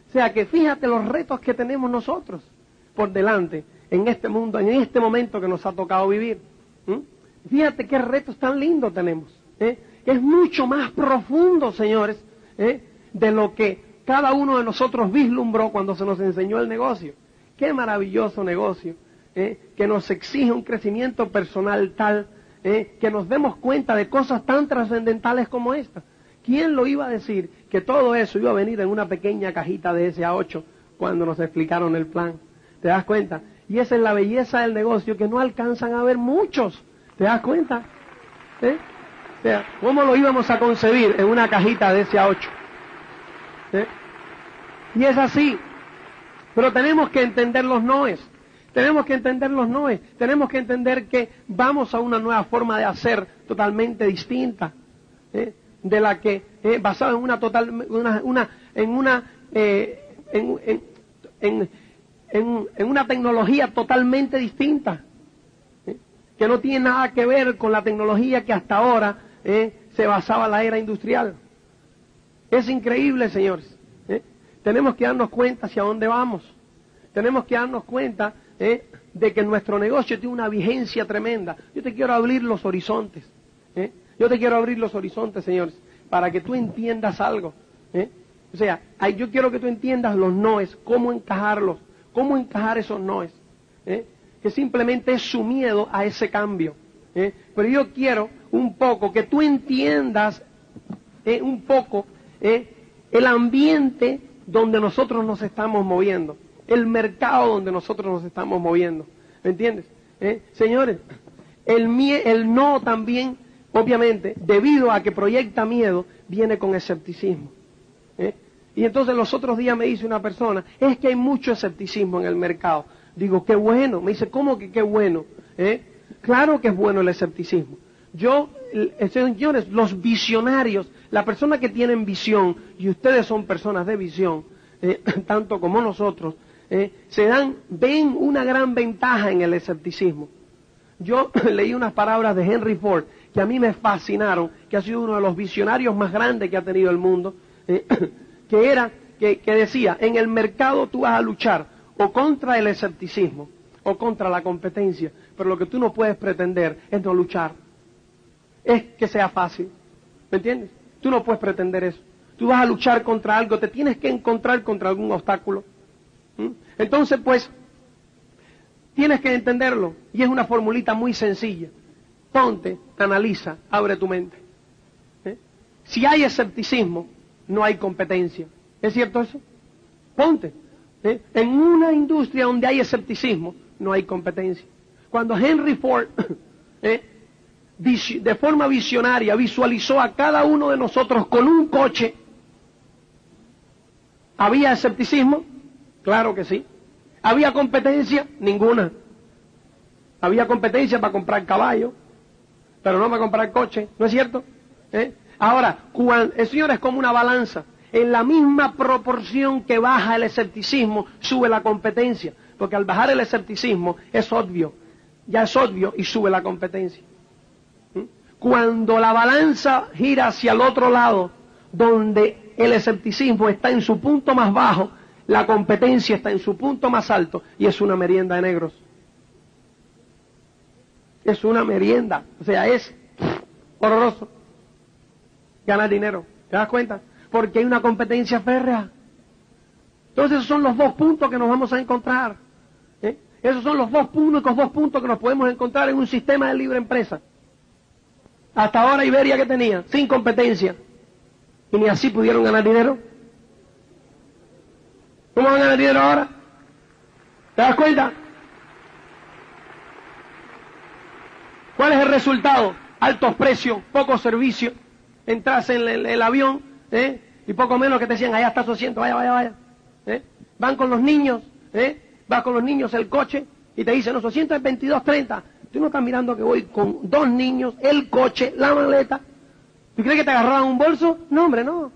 S1: O sea que fíjate los retos que tenemos nosotros por delante en este mundo, en este momento que nos ha tocado vivir. Fíjate qué retos tan lindos tenemos. Es mucho más profundo, señores, de lo que cada uno de nosotros vislumbró cuando se nos enseñó el negocio. Qué maravilloso negocio, que nos exige un crecimiento personal tal, que nos demos cuenta de cosas tan trascendentales como esta. ¿Quién lo iba a decir que todo eso iba a venir en una pequeña cajita de SA8 cuando nos explicaron el plan? ¿Te das cuenta? Y esa es la belleza del negocio que no alcanzan a ver muchos. ¿Te das cuenta? O sea, ¿cómo lo íbamos a concebir en una cajita de SA8? Y es así. Pero tenemos que entender los noes. Tenemos que entender los noes. Tenemos que entender que vamos a una nueva forma de hacer totalmente distinta. De la que basada en una total en una tecnología totalmente distinta, que no tiene nada que ver con la tecnología que hasta ahora se basaba en la era industrial. Es increíble, señores. Tenemos que darnos cuenta hacia dónde vamos. Tenemos que darnos cuenta de que nuestro negocio tiene una vigencia tremenda. Yo te quiero abrir los horizontes. Yo te quiero abrir los horizontes, señores, para que tú entiendas algo. O sea, yo quiero que tú entiendas los noes, cómo encajarlos, cómo encajar esos noes. Que simplemente es su miedo a ese cambio. Pero yo quiero un poco que tú entiendas un poco el ambiente donde nosotros nos estamos moviendo, el mercado donde nosotros nos estamos moviendo. ¿Me entiendes? Señores, el no también, obviamente, debido a que proyecta miedo, viene con escepticismo. Y entonces los otros días me dice una persona, es que hay mucho escepticismo en el mercado. Digo, qué bueno. Me dice, ¿cómo que qué bueno? Claro que es bueno el escepticismo. Señores, los visionarios, las personas que tienen visión, y ustedes son personas de visión, tanto como nosotros, ven una gran ventaja en el escepticismo. Yo leí unas palabras de Henry Ford que a mí me fascinaron, que ha sido uno de los visionarios más grandes que ha tenido el mundo, que decía, en el mercado tú vas a luchar o contra el escepticismo o contra la competencia, pero lo que tú no puedes pretender es no luchar, es que sea fácil. ¿Me entiendes? Tú no puedes pretender eso. Tú vas a luchar contra algo, te tienes que encontrar contra algún obstáculo. Entonces, pues, tienes que entenderlo, y es una formulita muy sencilla. Ponte, analiza, abre tu mente. Si hay escepticismo, no hay competencia. ¿Es cierto eso? Ponte. En una industria donde hay escepticismo, no hay competencia. Cuando Henry Ford, de forma visionaria, visualizó a cada uno de nosotros con un coche, ¿había escepticismo? Claro que sí. ¿Había competencia? Ninguna. Había competencia para comprar caballo, pero no para comprar coche, ¿no es cierto? Ahora, el Señor es como una balanza. En la misma proporción que baja el escepticismo, sube la competencia. Porque al bajar el escepticismo es obvio, ya es obvio y sube la competencia. Cuando la balanza gira hacia el otro lado, donde el escepticismo está en su punto más bajo, la competencia está en su punto más alto y es una merienda de negros. Es una merienda, o sea, es horroroso ganar dinero. ¿Te das cuenta? Porque hay una competencia férrea. Entonces esos son los dos puntos que nos vamos a encontrar. Esos son los únicos dos puntos que nos podemos encontrar en un sistema de libre empresa. Hasta ahora Iberia, que tenía, sin competencia, y ni así pudieron ganar dinero. ¿Cómo van a ganar dinero ahora? ¿Te das cuenta? ¿Cuál es el resultado? altos precios, poco servicio, entras en el avión, y poco menos que te decían, allá está su asiento, vaya. Van con los niños, va con los niños el coche, y te dicen, no, su asiento es 22:30. Tú no estás mirando que voy con 2 niños, el coche, la maleta. ¿Tú crees que te agarraban un bolso? No, hombre, no.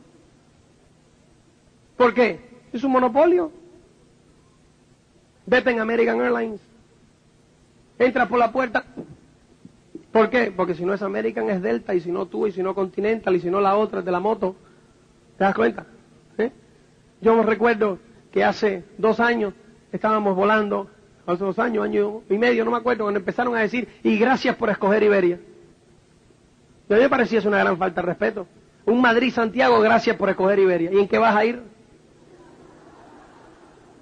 S1: ¿Por qué? Es un monopolio. Vete en American Airlines. Entra por la puerta. ¿Por qué? Porque si no es American es Delta, y si no tú, y si no Continental, y si no la otra es de la moto. ¿Te das cuenta? Yo me recuerdo que hace 2 años estábamos volando, hace 2 años, año y medio, no me acuerdo, cuando empezaron a decir, y gracias por escoger Iberia. A mí me parecía eso una gran falta de respeto. Un Madrid-Santiago, gracias por escoger Iberia. ¿Y en qué vas a ir?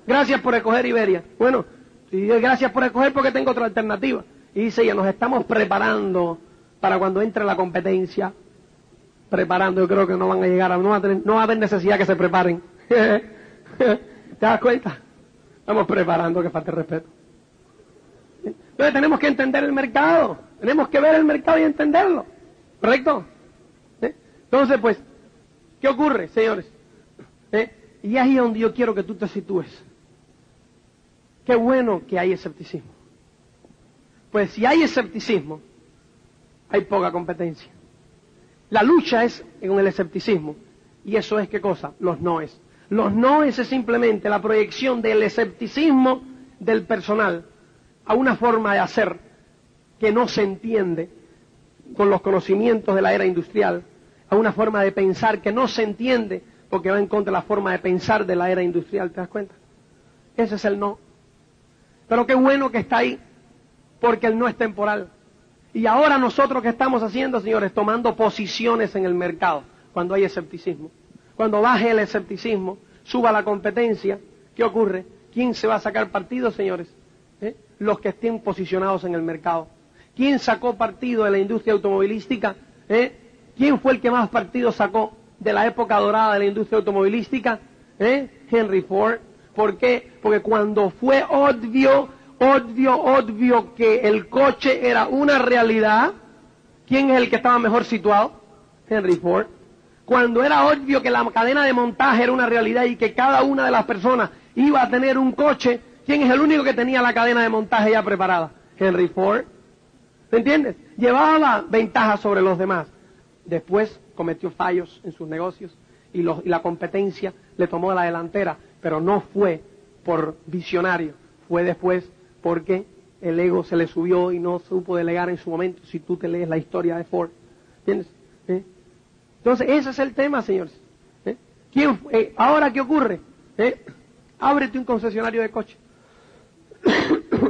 S1: Gracias por escoger Iberia. Bueno, si gracias por escoger porque tengo otra alternativa. Y dice ella, nos estamos preparando para cuando entre la competencia. Preparando, yo creo que no van a llegar, no va a haber necesidad que se preparen. ¿Te das cuenta? Estamos preparando, que falta de respeto. Entonces tenemos que entender el mercado. Tenemos que ver el mercado y entenderlo. ¿Correcto? Entonces, pues, ¿qué ocurre, señores? Y ahí es donde yo quiero que tú te sitúes. Qué bueno que hay escepticismo. Pues si hay escepticismo, hay poca competencia. La lucha es con el escepticismo. Y eso es, ¿qué cosa? Los noes. Los noes es simplemente la proyección del escepticismo del personal a una forma de hacer que no se entiende con los conocimientos de la era industrial, a una forma de pensar que no se entiende porque va en contra de la forma de pensar de la era industrial. ¿Te das cuenta? Ese es el no. Pero qué bueno que está ahí, porque el no es temporal. Y ahora nosotros, ¿qué estamos haciendo, señores? Tomando posiciones en el mercado, cuando hay escepticismo. Cuando baje el escepticismo, suba la competencia, ¿qué ocurre? ¿Quién se va a sacar partido, señores? Los que estén posicionados en el mercado. ¿Quién sacó partido de la industria automovilística? ¿Quién fue el que más partido sacó de la época dorada de la industria automovilística? Henry Ford. ¿Por qué? Porque cuando fue obvio que el coche era una realidad, ¿quién es el que estaba mejor situado? Henry Ford. Cuando era obvio que la cadena de montaje era una realidad y que cada una de las personas iba a tener un coche, ¿quién es el único que tenía la cadena de montaje ya preparada? Henry Ford. ¿Me entiendes? Llevaba la ventaja sobre los demás. Después cometió fallos en sus negocios y la competencia le tomó la delantera, pero no fue por visionario, fue después porque el ego se le subió y no supo delegar en su momento, si tú te lees la historia de Ford. ¿Entiendes? Entonces, ese es el tema, señores. Ahora, ¿qué ocurre? Ábrete un concesionario de coche.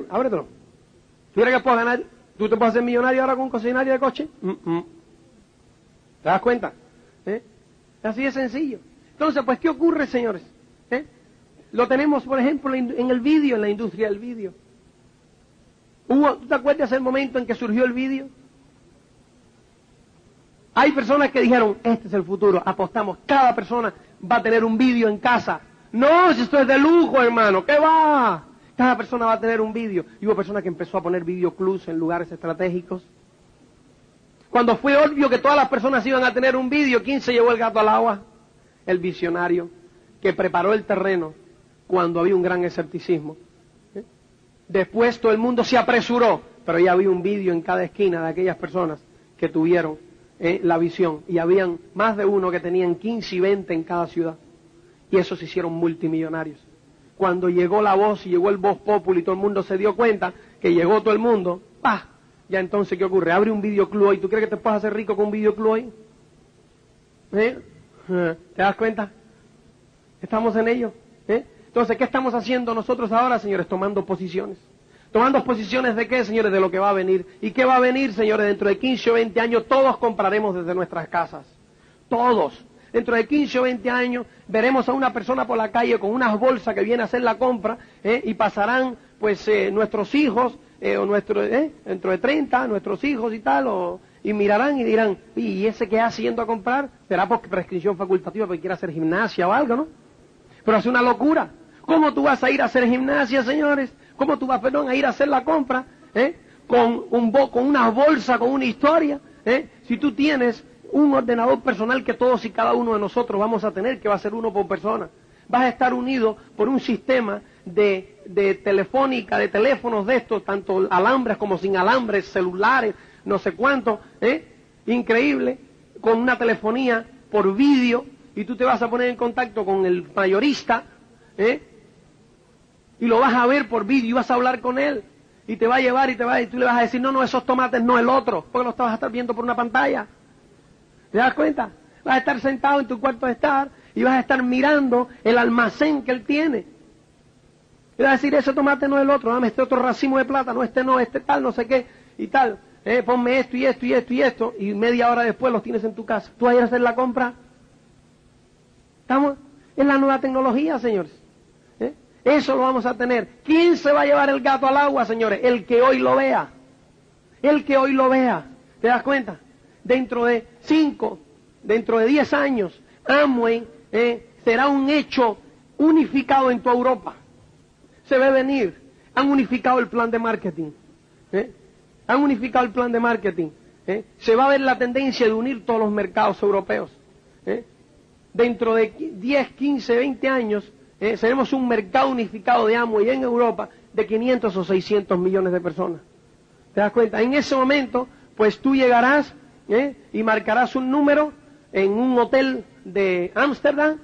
S1: Ábretelo. ¿Tú crees que puedes ganar? ¿Tú te puedes hacer millonario ahora con un concesionario de coche? ¿Te das cuenta? Así de sencillo. Entonces, pues, ¿qué ocurre, señores? Lo tenemos, por ejemplo, en el vídeo, en la industria del vídeo. ¿Tú te acuerdas el momento en que surgió el vídeo? Hay personas que dijeron, este es el futuro, apostamos, cada persona va a tener un vídeo en casa. No, si esto es de lujo, hermano, ¿qué va? Cada persona va a tener un vídeo. Y hubo personas que empezó a poner videoclubs en lugares estratégicos. Cuando fue obvio que todas las personas iban a tener un vídeo, ¿quién se llevó el gato al agua? El visionario, que preparó el terreno cuando había un gran escepticismo. Después todo el mundo se apresuró, pero ya había un vídeo en cada esquina de aquellas personas que tuvieron la visión. Y habían más de uno que tenían 15 y 20 en cada ciudad. Y esos se hicieron multimillonarios. Cuando llegó la voz y llegó el Voz Populi y todo el mundo se dio cuenta que llegó todo el mundo, ¡pah! Ya entonces, ¿qué ocurre? Abre un videoclub hoy. ¿Tú crees que te puedes hacer rico con un videoclub hoy? ¿Te das cuenta? Estamos en ello. Entonces, ¿qué estamos haciendo nosotros ahora, señores? Tomando posiciones. ¿Tomando posiciones de qué, señores? De lo que va a venir. ¿Y qué va a venir, señores? Dentro de 15 o 20 años, todos compraremos desde nuestras casas. Todos. Dentro de 15 o 20 años, veremos a una persona por la calle con unas bolsas que viene a hacer la compra, y pasarán, pues, nuestros hijos, dentro de 30, nuestros hijos y tal, y mirarán y dirán, ¿y ese qué hace yendo a comprar? Será por prescripción facultativa porque quiere hacer gimnasia o algo, ¿no? Pero es una locura. ¿Cómo tú vas a ir a hacer gimnasia, señores? ¿Cómo tú vas, a ir a hacer la compra, con una bolsa, con una historia, Si tú tienes un ordenador personal que todos y cada uno de nosotros vamos a tener, que va a ser uno por persona, vas a estar unido por un sistema de telefónica, de teléfonos de estos, tanto alambres como sin alambres, celulares, no sé cuánto, increíble, con una telefonía por vídeo, y tú te vas a poner en contacto con el mayorista, y lo vas a ver por vídeo y vas a hablar con él, y te va a llevar y tú le vas a decir, no, esos tomates no, el otro, porque lo vas a estar viendo por una pantalla. ¿Te das cuenta? Vas a estar sentado en tu cuarto de estar y vas a estar mirando el almacén que él tiene. Y vas a decir, ese tomate no es el otro, dame este otro racimo de plátano, este no, este tal, no sé qué, y tal. Ponme esto y esto y esto y esto, y media hora después los tienes en tu casa. ¿Tú vas a ir a hacer la compra? ¿Estamos? Es la nueva tecnología, señores. Eso lo vamos a tener. ¿Quién se va a llevar el gato al agua, señores? El que hoy lo vea. El que hoy lo vea. ¿Te das cuenta? Dentro de 5, dentro de 10 años, Amway será un hecho unificado en toda Europa. Se ve venir. Han unificado el plan de marketing. Han unificado el plan de marketing. Se va a ver la tendencia de unir todos los mercados europeos. Dentro de 10, 15, 20 años, seremos un mercado unificado de Amway en Europa de 500 o 600 millones de personas. ¿Te das cuenta? En ese momento, pues tú llegarás y marcarás un número en un hotel de Ámsterdam,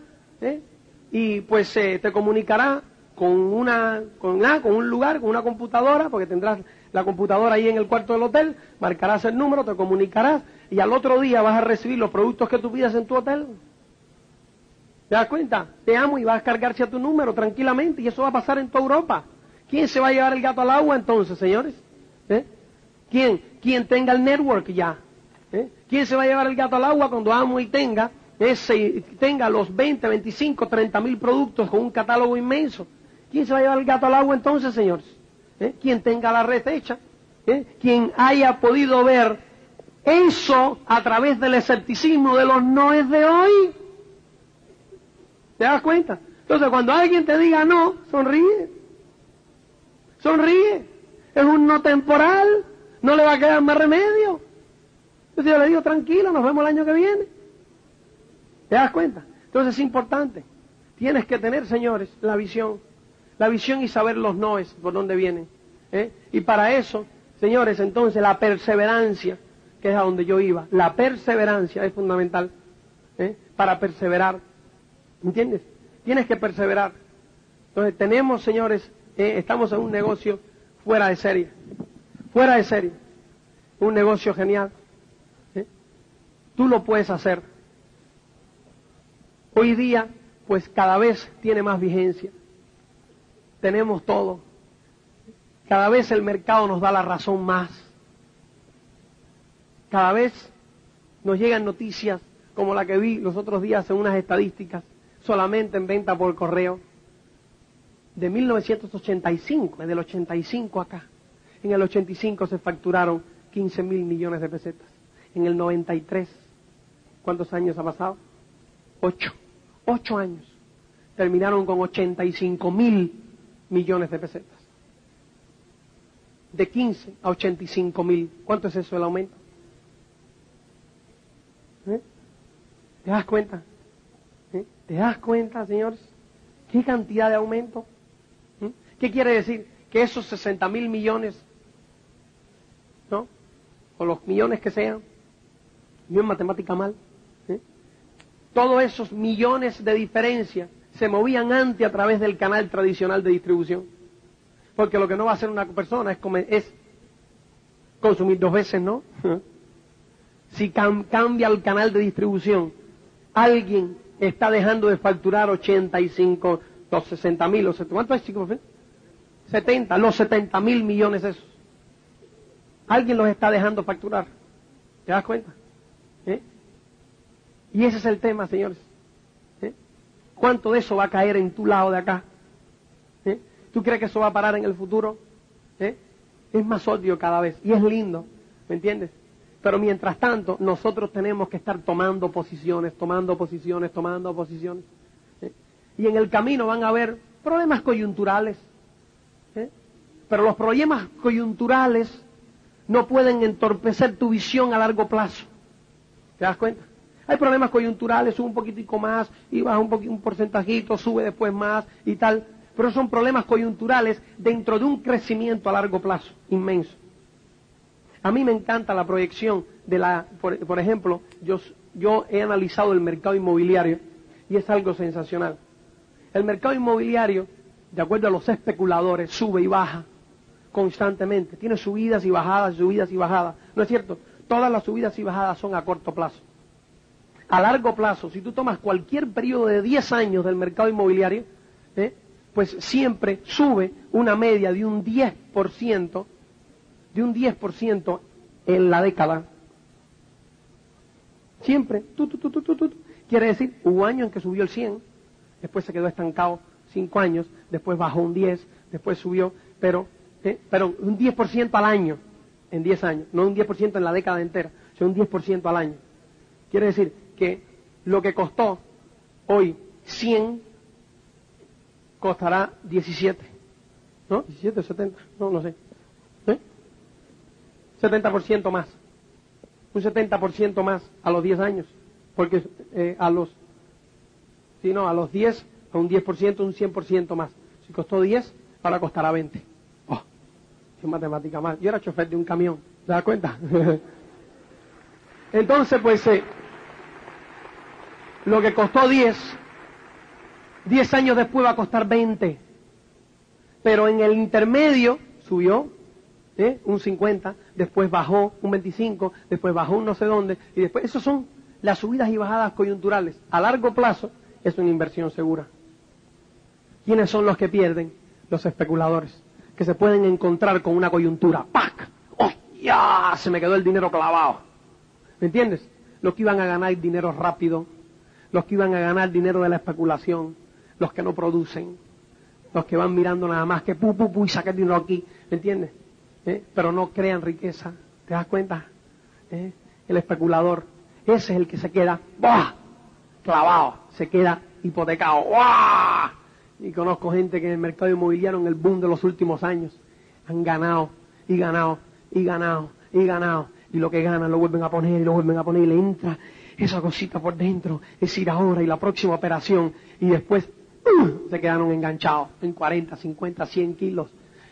S1: y pues te comunicará con un lugar, con una computadora, porque tendrás la computadora ahí en el cuarto del hotel, marcarás el número, te comunicarás, y al otro día vas a recibir los productos que tú pidas en tu hotel. ¿Te das cuenta? Te amo y vas a cargarse a tu número tranquilamente, y eso va a pasar en toda Europa. ¿Quién se va a llevar el gato al agua entonces, señores? ¿Quién? Quien tenga el network ya. ¿Quién se va a llevar el gato al agua cuando Amway tenga los 20, 25, 30 mil productos con un catálogo inmenso? ¿Quién se va a llevar el gato al agua entonces, señores? Quien tenga la red hecha. Quien haya podido ver eso a través del escepticismo de los noes de hoy. ¿Te das cuenta? Entonces, cuando alguien te diga no, sonríe. Sonríe. Es un no temporal. No le va a quedar más remedio. Entonces yo le digo, tranquilo, nos vemos el año que viene. ¿Te das cuenta? Entonces es importante. Tienes que tener, señores, la visión. La visión y saber los noes, por dónde vienen. Y para eso, señores, entonces la perseverancia, que es a donde yo iba. La perseverancia es fundamental. Para perseverar. ¿Entiendes? Tienes que perseverar. Entonces tenemos, señores, estamos en un negocio fuera de serie. Fuera de serie. Un negocio genial. Tú lo puedes hacer. Hoy día, pues cada vez tiene más vigencia. Tenemos todo. Cada vez el mercado nos da la razón más. Cada vez nos llegan noticias como la que vi los otros días en unas estadísticas, solamente en venta por correo, de 1985, desde el 85 acá. En el 85 se facturaron 15 mil millones de pesetas. En el 93, ¿cuántos años ha pasado? 8 años. Terminaron con 85 mil millones de pesetas. De 15 a 85 mil. ¿Cuánto es eso el aumento? ¿Te das cuenta? ¿Te das cuenta, señores? ¿Qué cantidad de aumento? ¿Qué quiere decir? Que esos 60 mil millones, ¿no? O los millones que sean, yo en matemática mal, todos esos millones de diferencia se movían antes a través del canal tradicional de distribución. Porque lo que no va a hacer una persona es consumir 2 veces, ¿no? Si cambia el canal de distribución, alguien está dejando de facturar 85, los 60 mil, ¿cuánto es, chicos? 70, los 70 mil millones esos. Alguien los está dejando facturar. ¿Te das cuenta? Y ese es el tema, señores. ¿Cuánto de eso va a caer en tu lado de acá? ¿Tú crees que eso va a parar en el futuro? Es más obvio cada vez. Y es lindo, ¿me entiendes? Pero mientras tanto, nosotros tenemos que estar tomando posiciones. Y en el camino van a haber problemas coyunturales. Pero los problemas coyunturales no pueden entorpecer tu visión a largo plazo. ¿Te das cuenta? Hay problemas coyunturales, sube un poquitico más y baja un porcentajito, sube después más y tal, pero son problemas coyunturales dentro de un crecimiento a largo plazo inmenso. A mí me encanta la proyección de por ejemplo, yo he analizado el mercado inmobiliario y es algo sensacional. El mercado inmobiliario, de acuerdo a los especuladores, sube y baja constantemente. Tiene subidas y bajadas, subidas y bajadas. ¿No es cierto? Todas las subidas y bajadas son a corto plazo. A largo plazo, si tú tomas cualquier periodo de 10 años del mercado inmobiliario, pues siempre sube una media de un 10%, en la década. Siempre. Quiere decir, hubo años en que subió el 100, después se quedó estancado 5 años, después bajó un 10, después subió, pero un 10% al año en 10 años, no un 10% en la década entera, sino un 10% al año. Quiere decir que lo que costó hoy 100 costará 17, ¿no? 17, 70, no sé. 70% más. Un 70% más a los 10 años. Porque a los 10, a un 10%, un 100% más. Si costó 10, ahora costará 20. Oh, qué matemática más. Yo era chofer de un camión, ¿te das cuenta? Entonces, pues, lo que costó 10 años después va a costar 20. Pero en el intermedio subió un 50, después bajó un 25, después bajó un no sé dónde, y después, esos son las subidas y bajadas coyunturales. A largo plazo es una inversión segura. ¿Quiénes son los que pierden? Los especuladores, que se pueden encontrar con una coyuntura. ¡Pac! ¡Oh, ya! Se me quedó el dinero clavado. ¿Me entiendes? Los que iban a ganar dinero rápido, los que iban a ganar dinero de la especulación, los que no producen, los que van mirando nada más que y sacar dinero aquí, ¿me entiendes? Pero no crean riqueza. ¿Te das cuenta? El especulador, ese es el que se queda clavado, se queda hipotecado. ¡Buah! Y conozco gente que en el mercado inmobiliario, en el boom de los últimos años, han ganado y ganado y ganado y ganado, y lo que ganan lo vuelven a poner y lo vuelven a poner, y le entra esa cosita por dentro, es decir, ahora y la próxima operación, y después se quedaron enganchados en 40, 50, 100 kilos,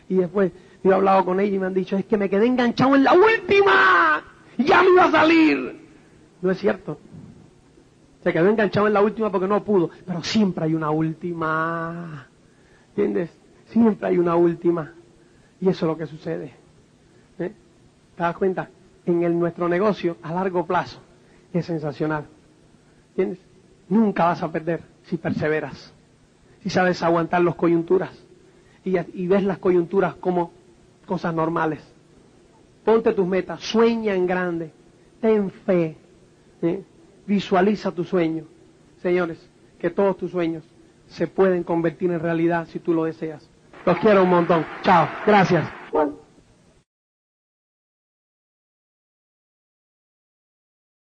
S1: y después yo he hablado con ella y me han dicho, es que me quedé enganchado en la última, ya me iba a salir. No es cierto. Se quedó enganchado en la última porque no pudo, pero siempre hay una última. ¿Entiendes? Siempre hay una última. Y eso es lo que sucede. ¿Te das cuenta? En nuestro negocio, a largo plazo, es sensacional. ¿Entiendes? Nunca vas a perder si perseveras. Si sabes aguantar las coyunturas. Y ves las coyunturas como cosas normales. Ponte tus metas, sueña en grande, ten fe, visualiza tu sueño. Señores, que todos tus sueños se pueden convertir en realidad si tú lo deseas. Los quiero un montón. Chao, gracias.